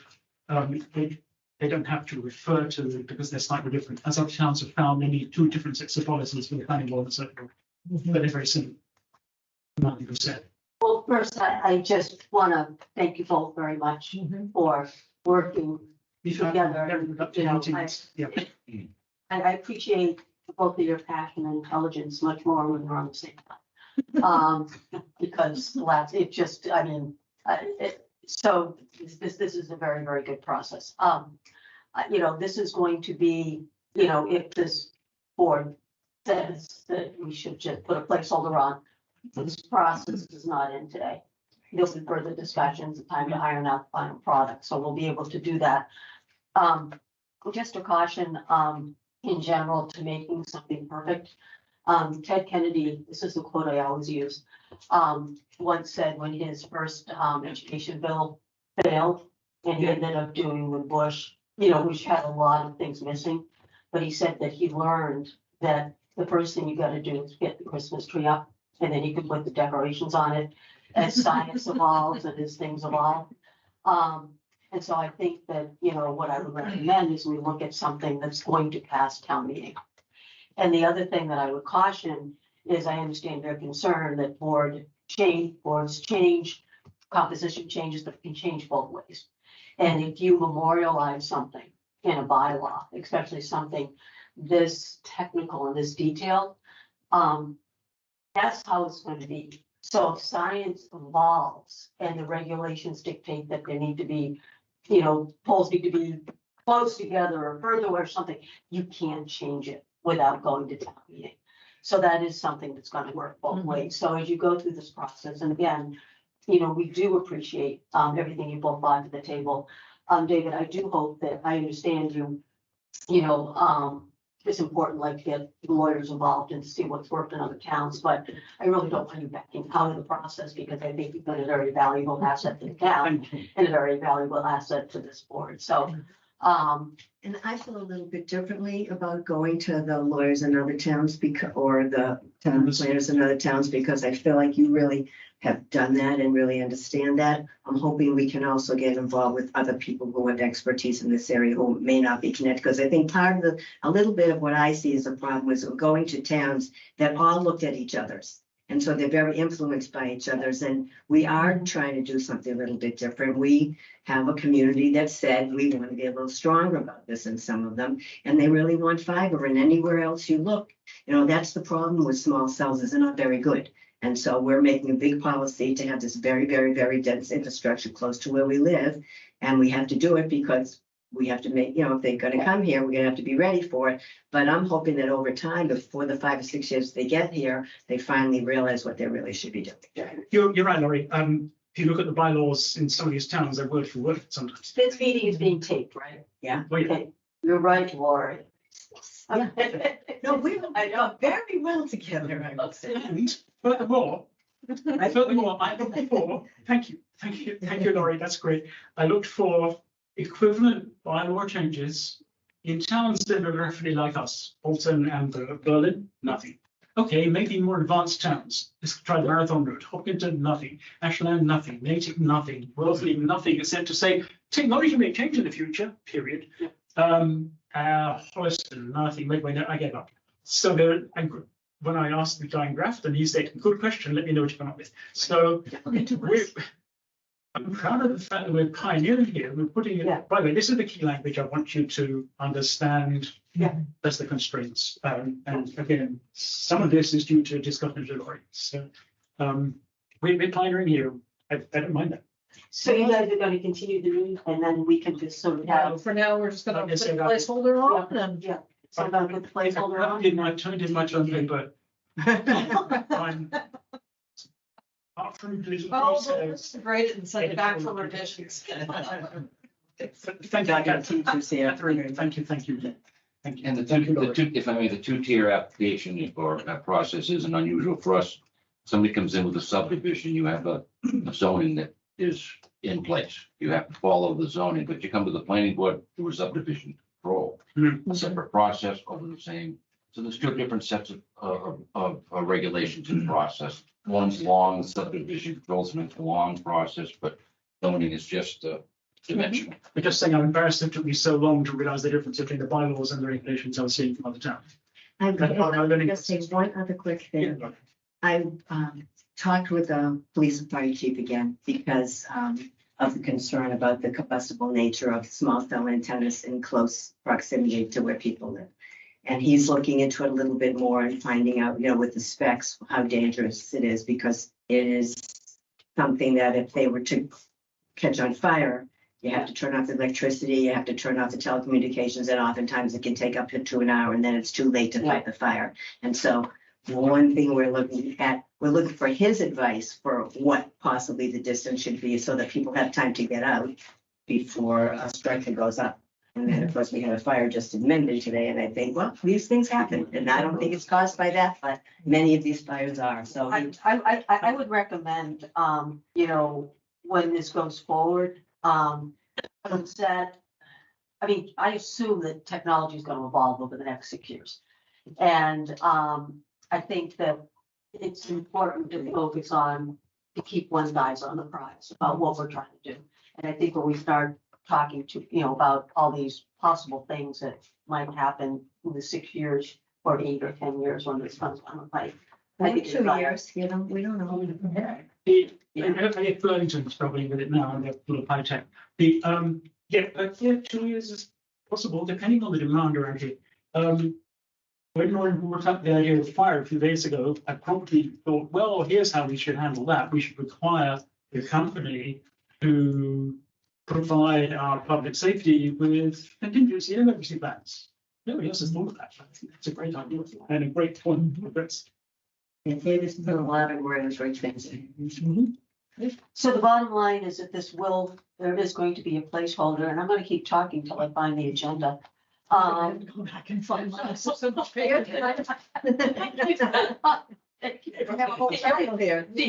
they don't have to refer to it because they're slightly different. As other towns have found, they need two different sets of policies for the planning board and select board, but they're very similar. 90%. well, first, I just want to thank you both very much for working We've had together. very productive You know, meetings. Yeah. And I appreciate both of your passion and intelligence much more when we're on the same time. Because it just, I mean, so this is a very, very good process. You know, this is going to be, you know, if this board says that we should just put a placeholder on, this process is not in today. There'll be further discussions, time to iron out the final product, so we'll be able to do that. Just a caution, in general, to making something perfect. Ted Kennedy, this is the quote I always use, once said when his first education bill failed and he ended up doing with Bush, you know, which had a lot of things missing. But he said that he learned that the first thing you got to do is get the Christmas tree up, and then you can put the decorations on it as science evolves and as things evolve. And so I think that, you know, what I would recommend is we look at something that's going to pass town meeting. And the other thing that I would caution is I understand their concern that boards change, composition changes, but it can change both ways. And if you memorialize something in a bylaw, especially something this technical and this detailed, that's how it's going to be. So if science evolves and the regulations dictate that there need to be, you know, poles need to be close together or further or something, you can't change it without going to town meeting. So that is something that's going to work both ways. So as you go through this process, and again, you know, we do appreciate everything you both brought to the table. David, I do hope that I understand you, you know, it's important, like, to get lawyers involved and to see what's worked in other towns, but I really don't want you backing out of the process because I think you've been a very valuable asset to the town and a very valuable asset to this board. So, And I feel a little bit differently about going to the lawyers in other towns or the town planners in other towns, because I feel like you really have done that and really understand that. I'm hoping we can also get involved with other people who have expertise in this area who may not be connected, because I think a little bit of what I see as a problem is going to towns that all looked at each other's. And so they're very influenced by each other's, and we are trying to do something a little bit different. We have a community that said we want to be a little stronger about this in some of them, and they really want fiber. And anywhere else you look, you know, that's the problem with small cells, is they're not very good. And so we're making a big policy to have this very, very, very dense infrastructure close to where we live. And we have to do it because we have to make, you know, if they're going to come here, we're going to have to be ready for it. But I'm hoping that over time, before the 5 or 6 years they get here, they finally realize what they really should be doing. You're right, Laurie. If you look at the bylaws in some of these towns, they're word for word sometimes. this meeting is being taped, right? Yeah. Well, yeah. Okay, you're right, Lori. Yeah. No, we I know. very well together, I would say. And furthermore, I looked for, thank you, Laurie, that's great. I looked for equivalent bylaw changes in towns demographically like us, Bolton and Berlin, nothing. Okay, maybe more advanced towns. Let's try Marathon Road, Hopkinton, nothing. Ashland, nothing. Natick, nothing. Wellesley, nothing, except to say technology may change in the future, period. Holliston, nothing. Midway, I gave up. So when I asked the guy in Grafton, he said, good question, let me know what you come up with. So I'm proud of the fact that we're pioneering here. We're putting it, by the way, this is the key language I want you to understand. Yeah. That's the constraints. And again, some of this is due to discussion with Laurie. So we're pioneering here. I don't mind that. So you guys are going to continue the meeting, and then we can just sort of have. For now, we're just gonna Okay, put so a that- placeholder on and. Yeah. So I'm going to put the placeholder on. I did my on paper. apart from political Oh, process. great, and send it back for revisions. Thank you, Catherine. Thank you. Thank you. And the Thank you, two, the Lord. two, if I may, the two-tier application or process isn't unusual for us. Somebody comes in with a subdivision, you have a zoning that is in place. You have to follow the zoning, but you come to the planning board through a subdivision control. A separate process over the same, so there's two different sets of regulations in process. One's long subdivision controls, and it's a long process, but zoning is just dimensional. I'm just saying, I'm embarrassed it took me so long to realize the difference between the bylaws and the regulations I was seeing from other towns. I'm I'm learning- just saying one other quick thing. I talked with the police and fire chief again because of the concern about the combustible nature of small cell antennas in close proximity to where people live. And he's looking into it a little bit more and finding out, with the specs, how dangerous it is, because it is something that if they were to catch on fire, you have to turn off the electricity, you have to turn off the telecommunications, and oftentimes it can take up to an hour, and then it's too late to fight the fire. And so one thing we're looking for his advice for what possibly the distance should be so that people have time to get out before a structure goes up. And then, of course, we had a fire just in Mendon today, and I think, well, these things happen, and I don't think it's caused by that, but many of these fires are, so. I would recommend, when this goes forward, that, I assume that technology is going to evolve over the next 6 years. And I think that it's important to focus on, to keep one's eyes on the prize about what we're trying to do. And I think when we start talking to, about all these possible things that might happen in the 6 years or 8 or 10 years when this comes down the pipe. I think 2 years, we don't know. I guess Burlington's struggling with it now, and they're full of high tech. 2 years is possible, depending on the demand around here. When Lauren brought up the idea of fire a few days ago, I promptly thought, well, here's how we should handle that. We should require the company to provide our public safety with contingency and emergency plans. Nobody else has thought of that. I think that's a great idea and a great point to address. And here is a lot of words for expensive. So the bottom line is that there is going to be a placeholder, and I'm going to keep talking till I find the agenda. Go back and find my assistant.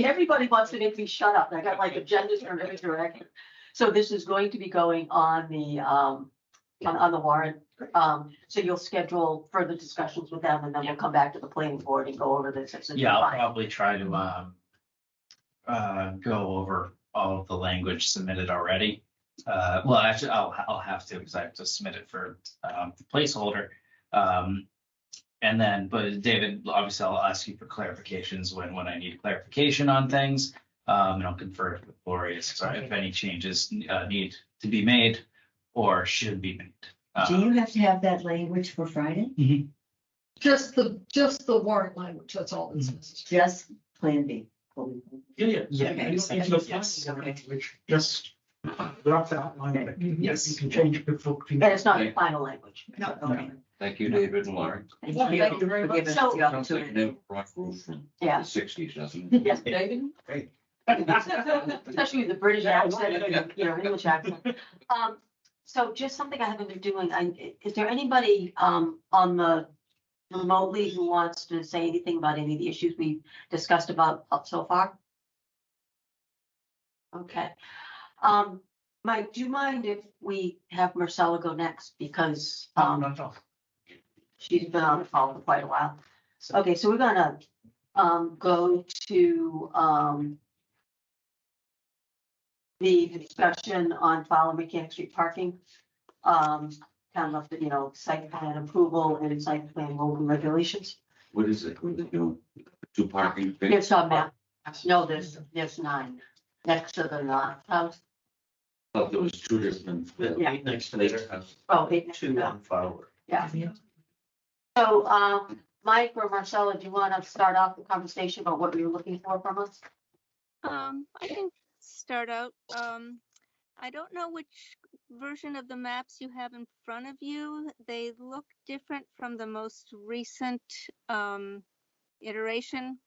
Everybody wants to make me shut up. I got like agendas from every direction. So this is going to be going on the warrant. So you'll schedule further discussions with them, and then we'll come back to the planning board and go over this. Yeah, I'll probably try to go over all of the language submitted already. Well, actually, I'll have to, because I have to submit it for the placeholder. And then, but David, obviously I'll ask you for clarifications when I need clarification on things. And I'll confer it with Lori if any changes need to be made or should be made. Do you have to have that language for Friday? Just the warrant language, that's all that's necessary. Just Plan B. Yeah. Yes. Which just draft outline. Yes. You can change before. And it's not the final language. No, Okay. Thank you, David and Lauren. Thank you very much. So, Sounds like an improvement from yeah. the 60s, doesn't it? Yes, David. Especially with the British accent, and, English accent. So just something I haven't been doing, is there anybody, on the remotely who wants to say anything about any of the issues we've discussed about up so far? Okay. Mike, do you mind if we have Marcella go next? Because, she's been on the call for quite a while. Okay, so we're gonna, go to, the discussion on file Mechanic Street parking. Kind of, site plan approval and site plan rules and regulations. What is it? What are they doing? Two parking Here's spaces? our map. No, there's 9 next to the house. Thought there was two different. Yeah. Next to their house. Oh, 8 next to 2 the- on file. Yeah. So, Mike or Marcella, do you want to start off the conversation about what you're looking for from us? I can start out. I don't know which version of the maps you have in front of you. They look different from the most recent iteration.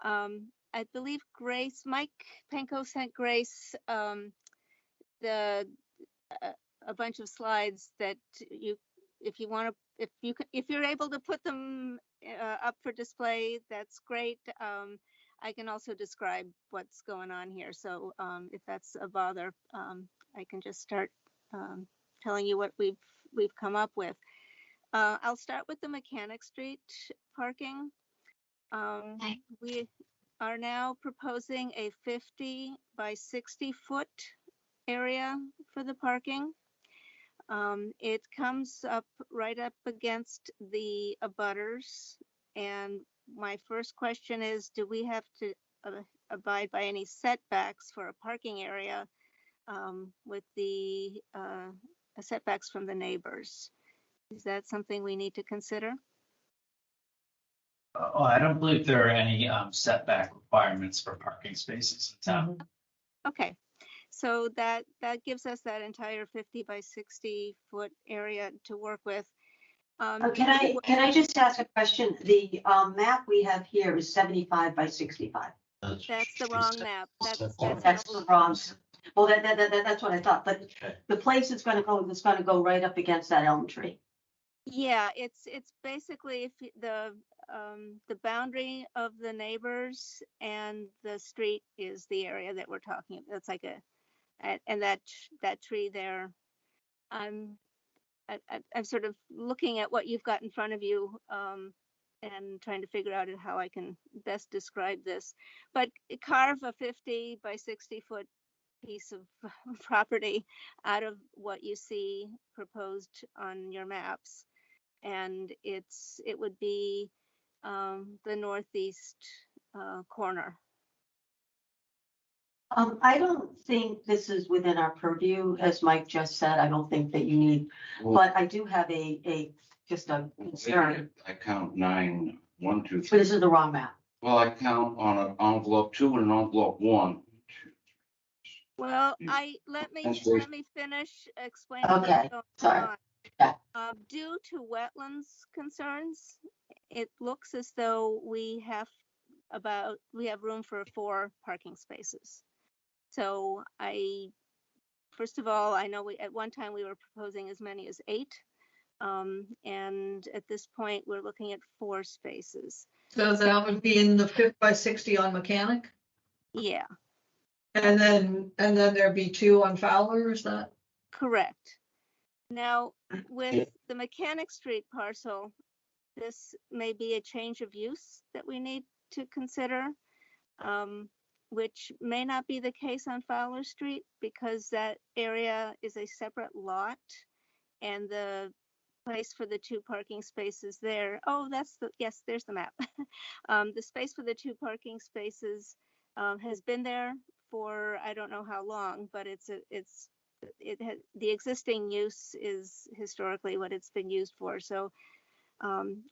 I I believe Grace, Mike Penko sent Grace, the, a bunch of slides that you, if you want to, if you're able to put them up for display, that's great. I can also describe what's going on here. So if that's a bother, I can just start telling you what we've come up with. I'll start with the Mechanic Street parking. We are now proposing a 50 by 60 foot area for the parking. It comes up right up against the abutters. And my first question is, do we have to abide by any setbacks for a parking area with the setbacks from the neighbors? Is that something we need to consider? Oh, I don't believe there are any setback requirements for parking spaces in town. Okay, so that gives us that entire 50 by 60 foot area to work with. Can I just ask a question? The map we have here is 75 by 65. That's the wrong map. That's the wrong. Well, that's what I thought, but the place it's gonna go right up against that elm tree. Yeah, it's basically if the boundary of the neighbors and the street is the area that we're talking about. It's like and that tree there. I'm sort of looking at what you've got in front of you and trying to figure out how I can best describe this. But carve a 50 by 60 foot piece of property out of what you see proposed on your maps. And it would be the northeast corner. I don't think this is within our purview, as Mike just said. I don't think that you need, but I do have just a concern. I count 9, 1, 2, 3. But this is the wrong map. Well, I count on an envelope 2 and an envelope 1. Well, let me finish explaining. Okay, sorry. Yeah. Due to wetlands concerns, it looks as though we have room for 4 parking spaces. So first of all, I know at one time we were proposing as many as 8. And at this point, we're looking at 4 spaces. So that would be in the 50 by 60 on Mechanic? Yeah. And then there'd be 2 on Fowler, is that? Correct. Now, with the Mechanic Street parcel, this may be a change of use that we need to consider, which may not be the case on Fowler Street because that area is a separate lot and the place for the 2 parking spaces there. Oh, yes, there's the map. The space for the 2 parking spaces has been there for I don't know how long, but the existing use is historically what it's been used for. So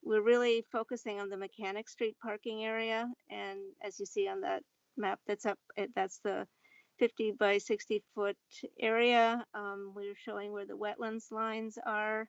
we're really focusing on the Mechanic Street parking area. And as you see on that map that's up, that's the 50 by 60 foot area. We're showing where the wetlands lines are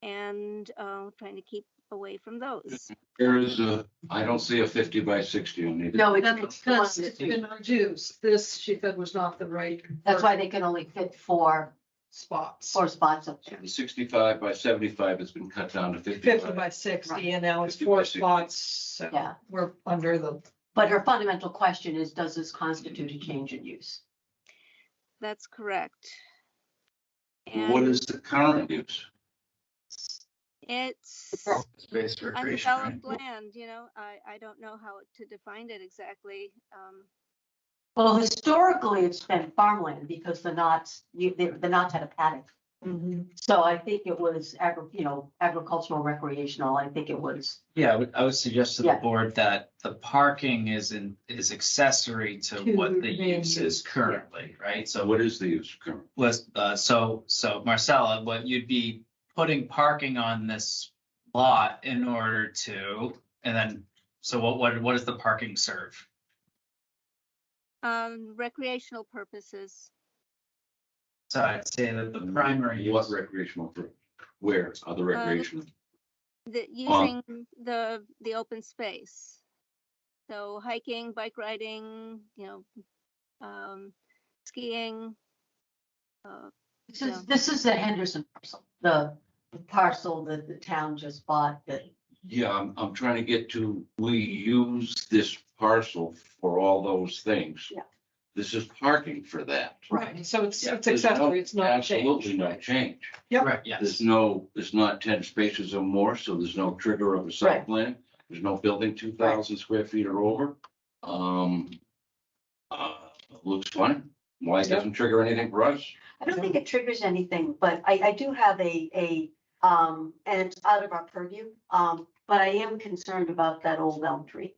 and trying to keep away from those. I don't see a 50 by 60 on either. No, Because it's been reduced. This, she said, was not the right. That's why they can only fit 4 spots. 4 spots up there. The 65 by 75 has been cut down to 50. 50 by 60, and now it's 4 spots. So Yeah. we're under the. But her fundamental question is, does this constitute a change in use? That's correct. What is the current use? It's Space for recreation, undeveloped land, I don't know how to define it exactly. Well, historically, it's been farmland because the Knots had a paddock. So I think it was agricultural, recreational. I think it was. Yeah, I would suggest to the Yeah. board that the parking is accessory to what the use is currently, right? So What is the use current? so Marcella, what you'd be putting parking on this lot in order to, and then, so what does the parking serve? Recreational purposes. So I'd say that the primary What use, recreational? Where are the recreational? Using the open space. So hiking, bike riding, skiing. This is the Henderson parcel, the parcel that the town just bought that. Yeah, I'm trying to get to, we use this parcel for all those things. Yeah. This is parking for that. Right, so it's Yeah, it's there's no- accessory, it's not Absolutely changed. no change. Yep. Right, yes. There's not 10 spaces or more, so there's no trigger of a site Right. plan. There's no building 2,000 square feet or over. Looks fine. Why it doesn't trigger anything for us? I don't think it triggers anything, but I do have and it's out of our purview, but I am concerned about that old elm tree.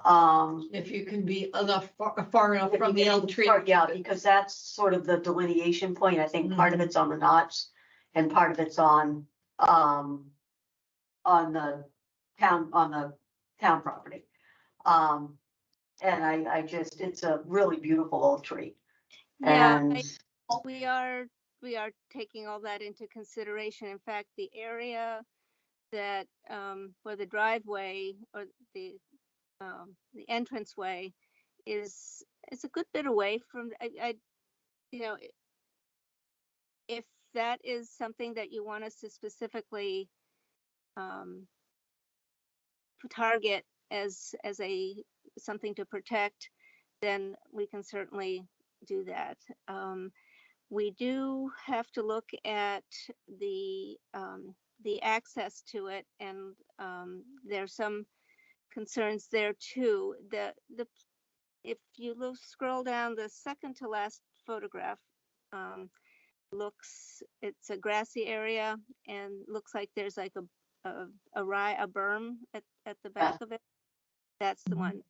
If you can be far enough from the elm tree. Yeah, because that's sort of the delineation point. I think part of it's on the notch and part of it's on the town property. And I just, it's a really beautiful old tree. Yeah, And we are taking all that into consideration. In fact, the area that where the driveway or the entranceway is a good bit away from if that is something that you want us to specifically target as something to protect, then we can certainly do that. We do have to look at the access to it, and there's some concerns there too. If you scroll down, the second to last photograph it's a grassy area and looks like there's like a berm at the back of it. That's the one.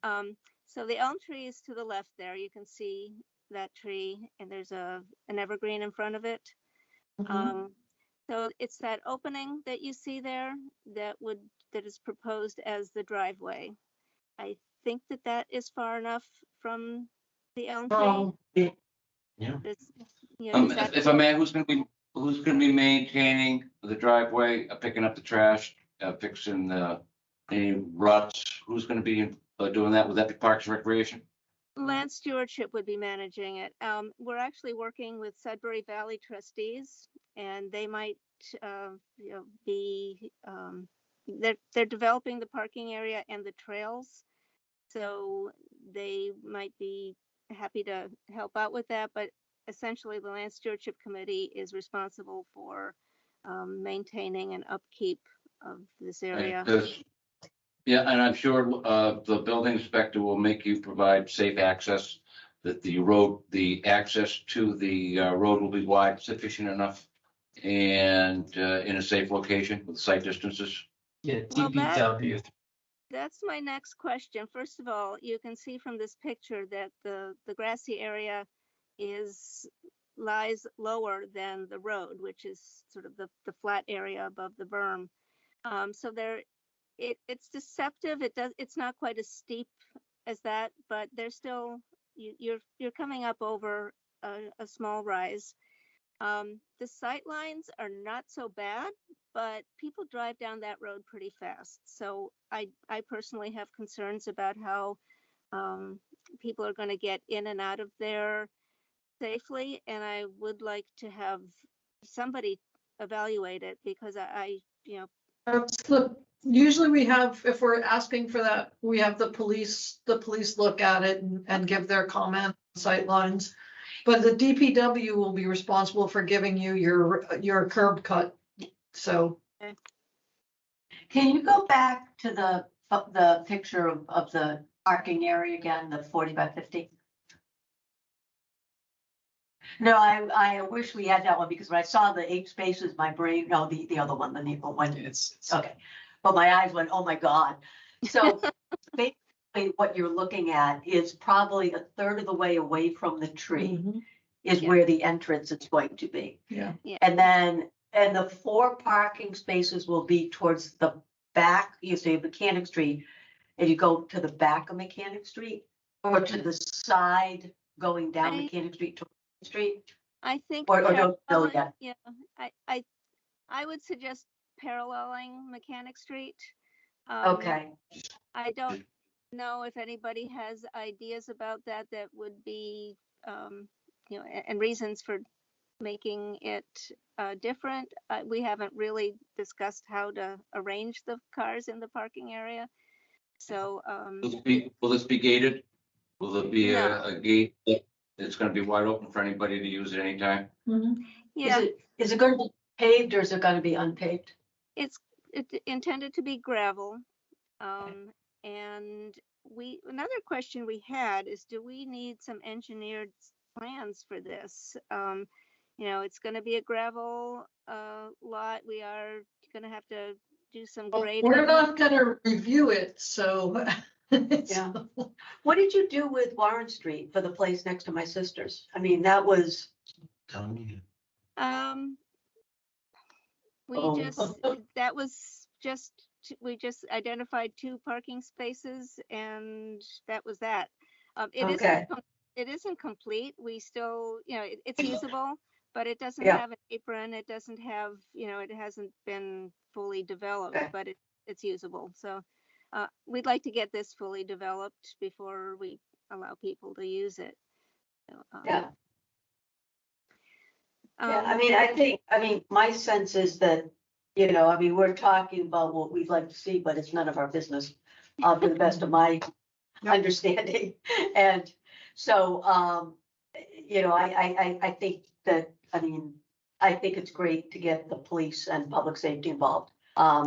So the elm tree is to the left there. You can see that tree, and there's an evergreen in front of it. So it's that opening that you see there that is proposed as the driveway. I think that is far enough from the elm tree. Yeah. If I may, who's gonna be maintaining the driveway, picking up the trash, fixing any ruts? Who's gonna be doing that? Would that be Parks and Recreation? Land Stewardship would be managing it. We're actually working with Sudbury Valley trustees, and they might, be. They're developing the parking area and the trails, so they might be happy to help out with that. But essentially, the Land Stewardship Committee is responsible for maintaining and upkeep of this area. Yeah, and I'm sure the building inspector will make you provide safe access, that the access to the road will be wide, sufficient enough, and in a safe location with site distances. Yeah, Well, DPW. That's my next question. First of all, you can see from this picture that the grassy area lies lower than the road, which is sort of the flat area above the berm. So it's deceptive. It's not quite as steep as that, but there's still you're coming up over a small rise. The sight lines are not so bad, but people drive down that road pretty fast. So I personally have concerns about how people are going to get in and out of there safely, and I would like to have somebody evaluate it, because Usually we have, if we're asking for that, we have the police look at it and give their comment sight lines. But the DPW will be responsible for giving you your curb cut, so. can you go back to the picture of the parking area again, the 40 by 50? No, I wish we had that one, because when I saw the 8 spaces, my brain, no, the other one, the Nepal one. Okay, but my eyes went, oh my God. So basically what you're looking at is probably a third of the way away from the tree is where the entrance is going to be. Yeah. And the 4 parking spaces will be towards the back. You say Mechanic Street, and you go to the back of Mechanic Street, or to the side going down Mechanic Street to Street. I think Or don't know yet. Yeah, I would suggest paralleling Mechanic Street. Okay. I don't know if anybody has ideas about that, that would be, and reasons for making it different. We haven't really discussed how to arrange the cars in the parking area. So, Will this be gated? Will there be No. a gate that's gonna be wide open for anybody to use at any time? yeah, Is it going to be paved or is it going to be unpaved? it's intended to be gravel. And another question we had is, do we need some engineered plans for this? It's going to be a gravel lot. We are going to have to do some grading. We're not gonna review it, so. Yeah. What did you do with Warren Street for the place next to my sister's? I mean, that was, Town meeting. We Oh. that was just, we just identified 2 parking spaces and that was that. Okay. It isn't complete. We still, it's usable, but it doesn't Yeah. have an apron. It doesn't have, it hasn't been fully developed, Okay. but it's usable. So we'd like to get this fully developed before we allow people to use it. So, Yeah. Yeah, I mean, my sense is that, we're talking about what we'd like to see, but it's none of our business, to the best of my understanding. And so, I think that, I think it's great to get the police and public safety involved,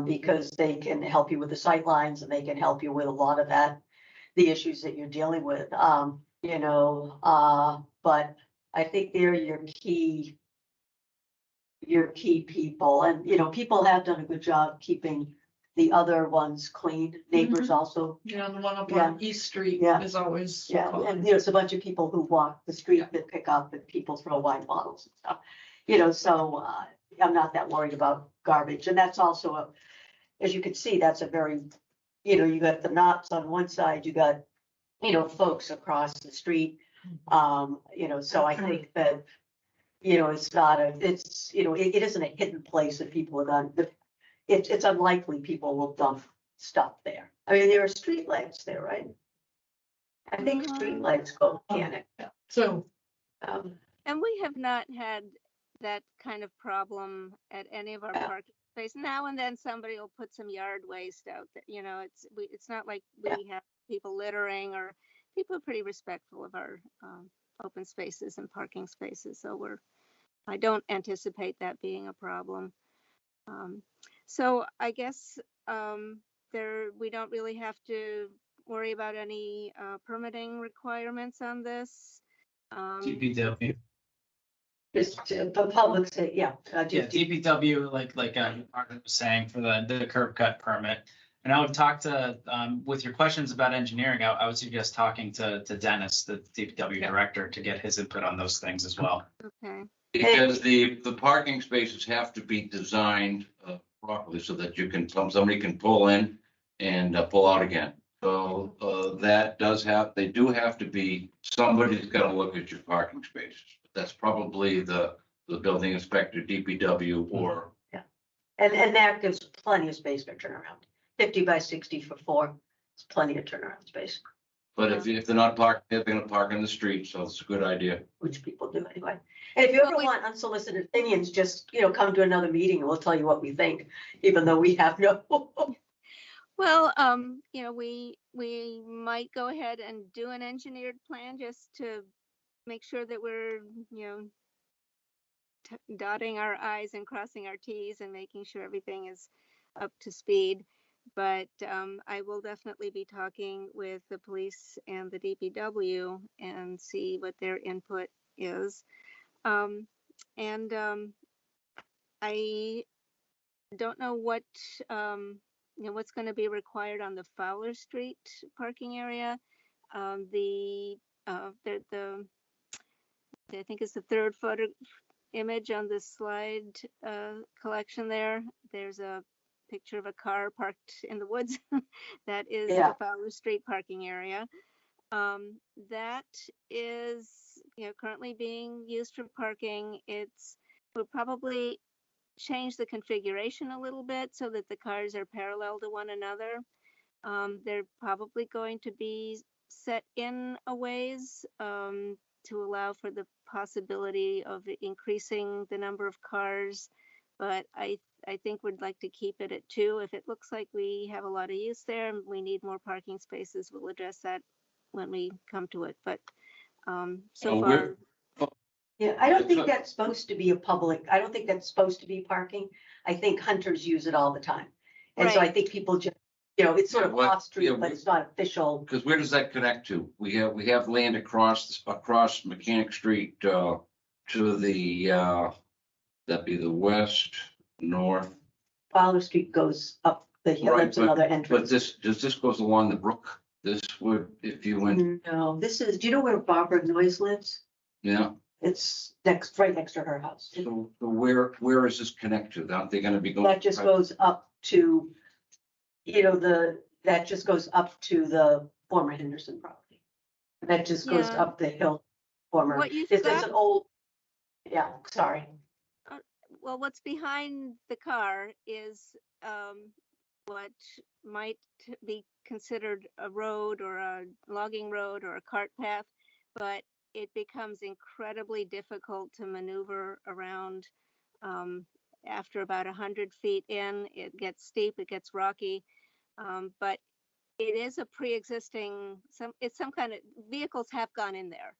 because they can help you with the sight lines and they can help you with a lot of the issues that you're dealing with, but I think they're your key people, and people have done a good job keeping the other ones clean. Neighbors also, Yeah, the one up Yeah. on East Street Yeah. is always. yeah, and there's a bunch of people who walk the street that pick up and people throw wine bottles and stuff. So I'm not that worried about garbage, and that's also as you can see, that's a very, you got the knots on one side, you got, folks across the street. So I think that, it's not it isn't a hidden place that people have done. It's unlikely people will dump stuff there. I mean, there are street lights there, right? I think street lights go mechanic. So, And we have not had that kind of problem at any of our parking spaces. Now and then somebody will put some yard waste out there, it's not like we have people littering, or people are pretty respectful of our open spaces and parking spaces. So I don't anticipate that being a problem. So I guess we don't really have to worry about any permitting requirements on this. DPW. Just the public say, Yeah, DPW, like Margaret was saying, for the curb cut permit. And I would talk to, with your questions about engineering, I would suggest talking to Dennis, the DPW director, to get his input on those things as well. Okay. Because the parking spaces have to be designed properly so that somebody can pull in and pull out again. So they do have to be, somebody's got to look at your parking spaces. That's probably the building inspector, DPW, or. Yeah. And that gives plenty of space for turnaround. 50 by 60 for 4. It's plenty of turnaround space. But if they're not parked, they're gonna park in the street, so it's a good idea. Which people do anyway. And if you ever want unsolicited opinions, just, come to another meeting and we'll tell you what we think, even though we have no. Well, we might go ahead and do an engineered plan just to make sure that we're, dotting our I's and crossing our T's and making sure everything is up to speed. But I will definitely be talking with the police and the DPW and see what their input is. I don't know what, what's going to be required on the Fowler Street parking area. I think it's the third photo image on this slide collection there. There's a picture of a car parked in the woods. That is the Fowler Street parking area. That is, currently being used for parking. We'll probably change the configuration a little bit so that the cars are parallel to one another. They're probably going to be set in a ways to allow for the possibility of increasing the number of cars. But I think we'd like to keep it at 2. If it looks like we have a lot of use there and we need more parking spaces, we'll address that when we come to it. But so Oh, far, Yeah, I don't think So- that's supposed to be I don't think that's supposed to be parking. I think hunters use it all the time. And so I Right. think people just, it's sort of What- off street, yeah, but it's not official. Because where does that connect to? We have land across Mechanic Street, to the, that'd be the west, north. Fowler Street goes up the hill, Right, it's another But entrance. does this goes along the brook? This would, if you went, No, do you know where Barbara Noyes lives? yeah, It's right next to her house. so where is this connect to? Aren't they gonna be going? That just goes up to, that just goes up to the former Henderson property. That just goes Yeah. up the hill, former, What you've it's got- an old, yeah, sorry. well, what's behind the car is what might be considered a road or a logging road or a cart path, but it becomes incredibly difficult to maneuver around after about 100 feet in. It gets steep, it gets rocky, but it is a pre-existing, it's some kind of, vehicles have gone in there.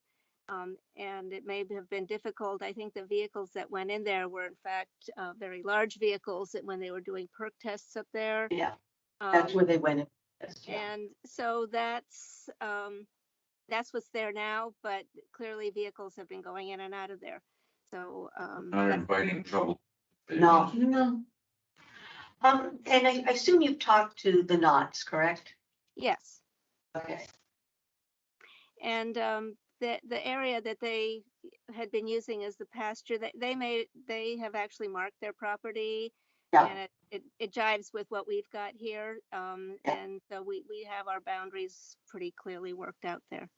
And it may have been difficult. I think the vehicles that went in there were in fact very large vehicles that when they were doing perk tests up there. Yeah, that's where they went in. Yes, yeah. And so that's what's there now, but clearly vehicles have been going in and out of there. So Not inviting trouble. No. No. And I assume you've talked to the Knots, correct? yes. Okay. And the area that they had been using as the pasture, they have actually marked their property. Yeah. And it jives with what we've got here. And so we have our boundaries pretty clearly worked out there.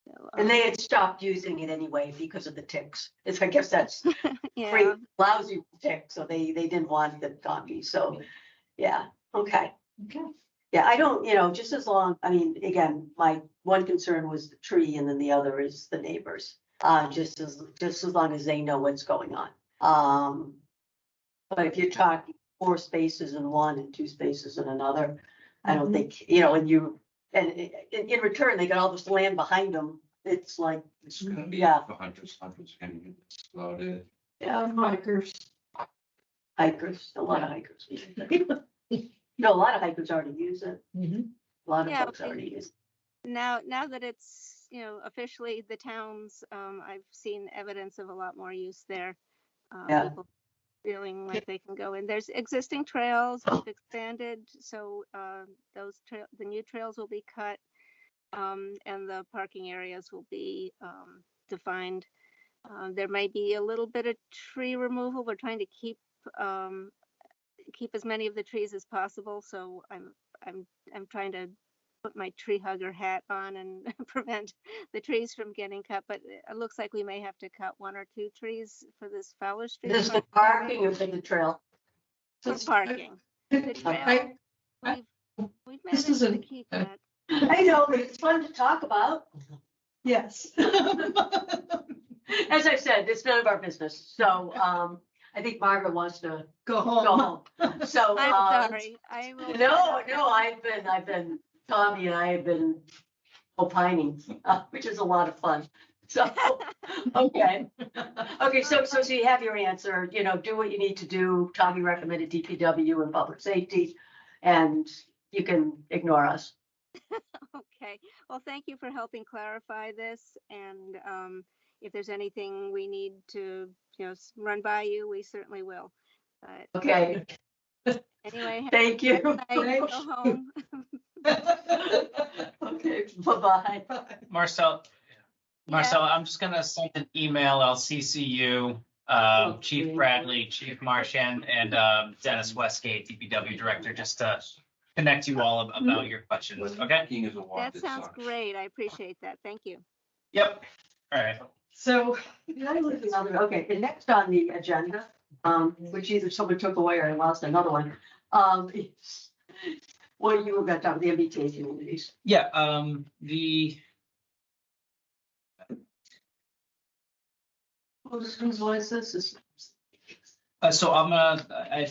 So, And they had stopped using it anyway because of the ticks. I guess that's yeah. pretty lousy tick, so they didn't want the donkeys, so, yeah, okay. Okay. Yeah, I don't, just as long, I mean, again, my one concern was the tree and then the other is the neighbors. Just as long as they know what's going on. But if you're talking 4 spaces in one and 2 spaces in another, I don't think, and in return, they got all this land behind them. It's like, It's gonna be Yeah. for hundreds, and that's about it. Hikers. hikers, a lot of hikers. No, a lot of hikers already use it. Mhm. A lot of Yeah, folks already use it. Now that it's, officially the towns, I've seen evidence of a lot more use there. Yeah. People feeling like they can go in. There's existing trails, we've expanded, so the new trails will be cut, and the parking areas will be defined. There may be a little bit of tree removal. We're trying to keep as many of the trees as possible, so I'm trying to put my tree hugger hat on and prevent the trees from getting cut, but it looks like we may have to cut 1 or 2 trees for this Fowler Street. This is the parking or for the trail? For parking. The trail, we've This is managed to a- keep that. I know, but it's fun to talk about. Yes. As I said, it's none of our business, so, I think Margaret wants to Go go home. home, so. I'm sorry. I will. No, I've been, Tommy and I have been opining, which is a lot of fun. So, okay. Okay, so you have your answer, do what you need to do. Tommy recommended DPW and public safety, and you can ignore us. Okay. Well, thank you for helping clarify this. And if there's anything we need to, run by you, we certainly will. But Okay, anyway, thank you. go home. Okay, bye-bye. Marcel, I'm just gonna send an email. I'll CC you, Chief Okay. Bradley, Chief Marchand, and Dennis Westgate, DPW Director, just to connect you all about your questions, okay? King is a walk That sounds sucks. great. I appreciate that. Thank you. Yep, all right. So, Okay, and next on the agenda, which either someone took away or I lost another one, What you were gonna talk, the MBTA communities. Yeah, Whose voice this is? so I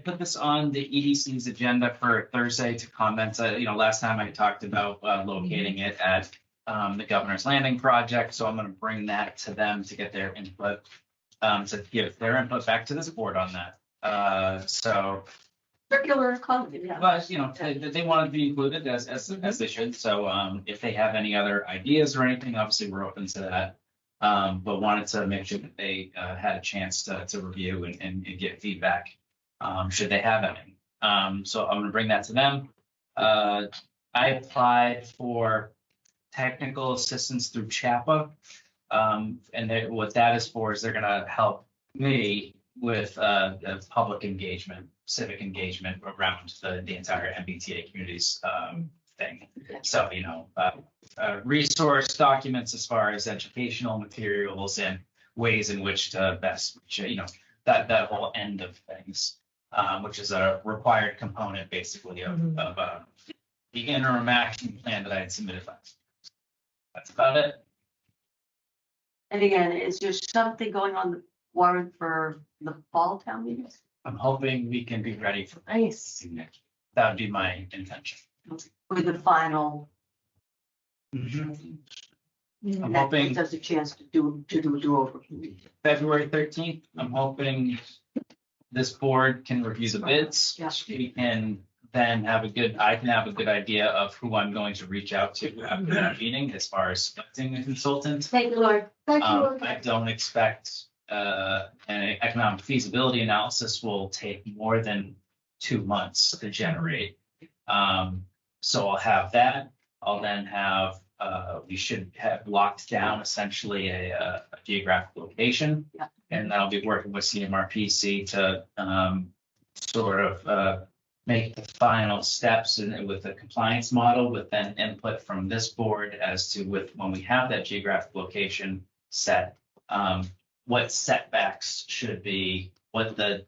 put this on the EDC's agenda for Thursday to comment. Last time I talked about locating it at the Governor's Landing project, so I'm gonna bring that to them to get their input. To give their input back to this board on that. So, Circular economy, yeah. but they want to be included as they should. So if they have any other ideas or anything, obviously we're open to that. But wanted to make sure that they had a chance to review and get feedback, should they have any. So I'm gonna bring that to them. I applied for technical assistance through CHAPA. What that is for is they're gonna help me with the public engagement, civic engagement around the entire MBTA communities thing. So, resource documents as far as educational materials and ways in which to best, that whole end of things, which is a required component basically of the interim action plan that I had submitted last. That's about it. And again, is there something going on the warrant for the fall town meetings? I'm hoping we can be ready for Nice. that would be my intention. With the final. I'm And that hoping gives us a chance to do a do-over. February 13th, I'm hoping this board can review the bids. Yeah. We can then I can have a good idea of who I'm going to reach out to after that meeting as far as selecting a consultant. Thank you, Lord. Thank you, Lord. I don't expect an economic feasibility analysis will take more than 2 months to generate. So I'll have that. I'll then have, we should have locked down essentially a geographic location. Yeah. And I'll be working with CMRPC to sort of make the final steps with the compliance model, with then input from this board as to when we have that geographic location set, what setbacks should be, what the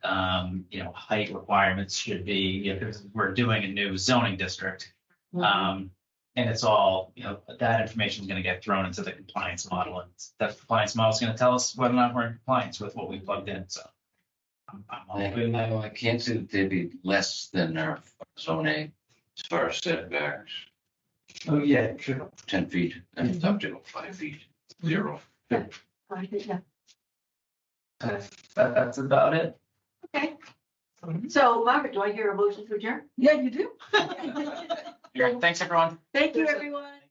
height requirements should be, because we're doing a new zoning district. And it's all, that information is going to get thrown into the compliance model, and that compliance model is going to tell us whether or not we're in compliance with what we plugged in. So I'm hoping that. I can't see that they'd be less than our zone A as far as setbacks, Oh, yeah, sure. 10 feet, and it's up to 5 feet, 0. Yeah. That's about it. Okay. So Margaret, do I hear a motion to adjourn? Yeah, you do. Thanks, everyone. Thank you, everyone.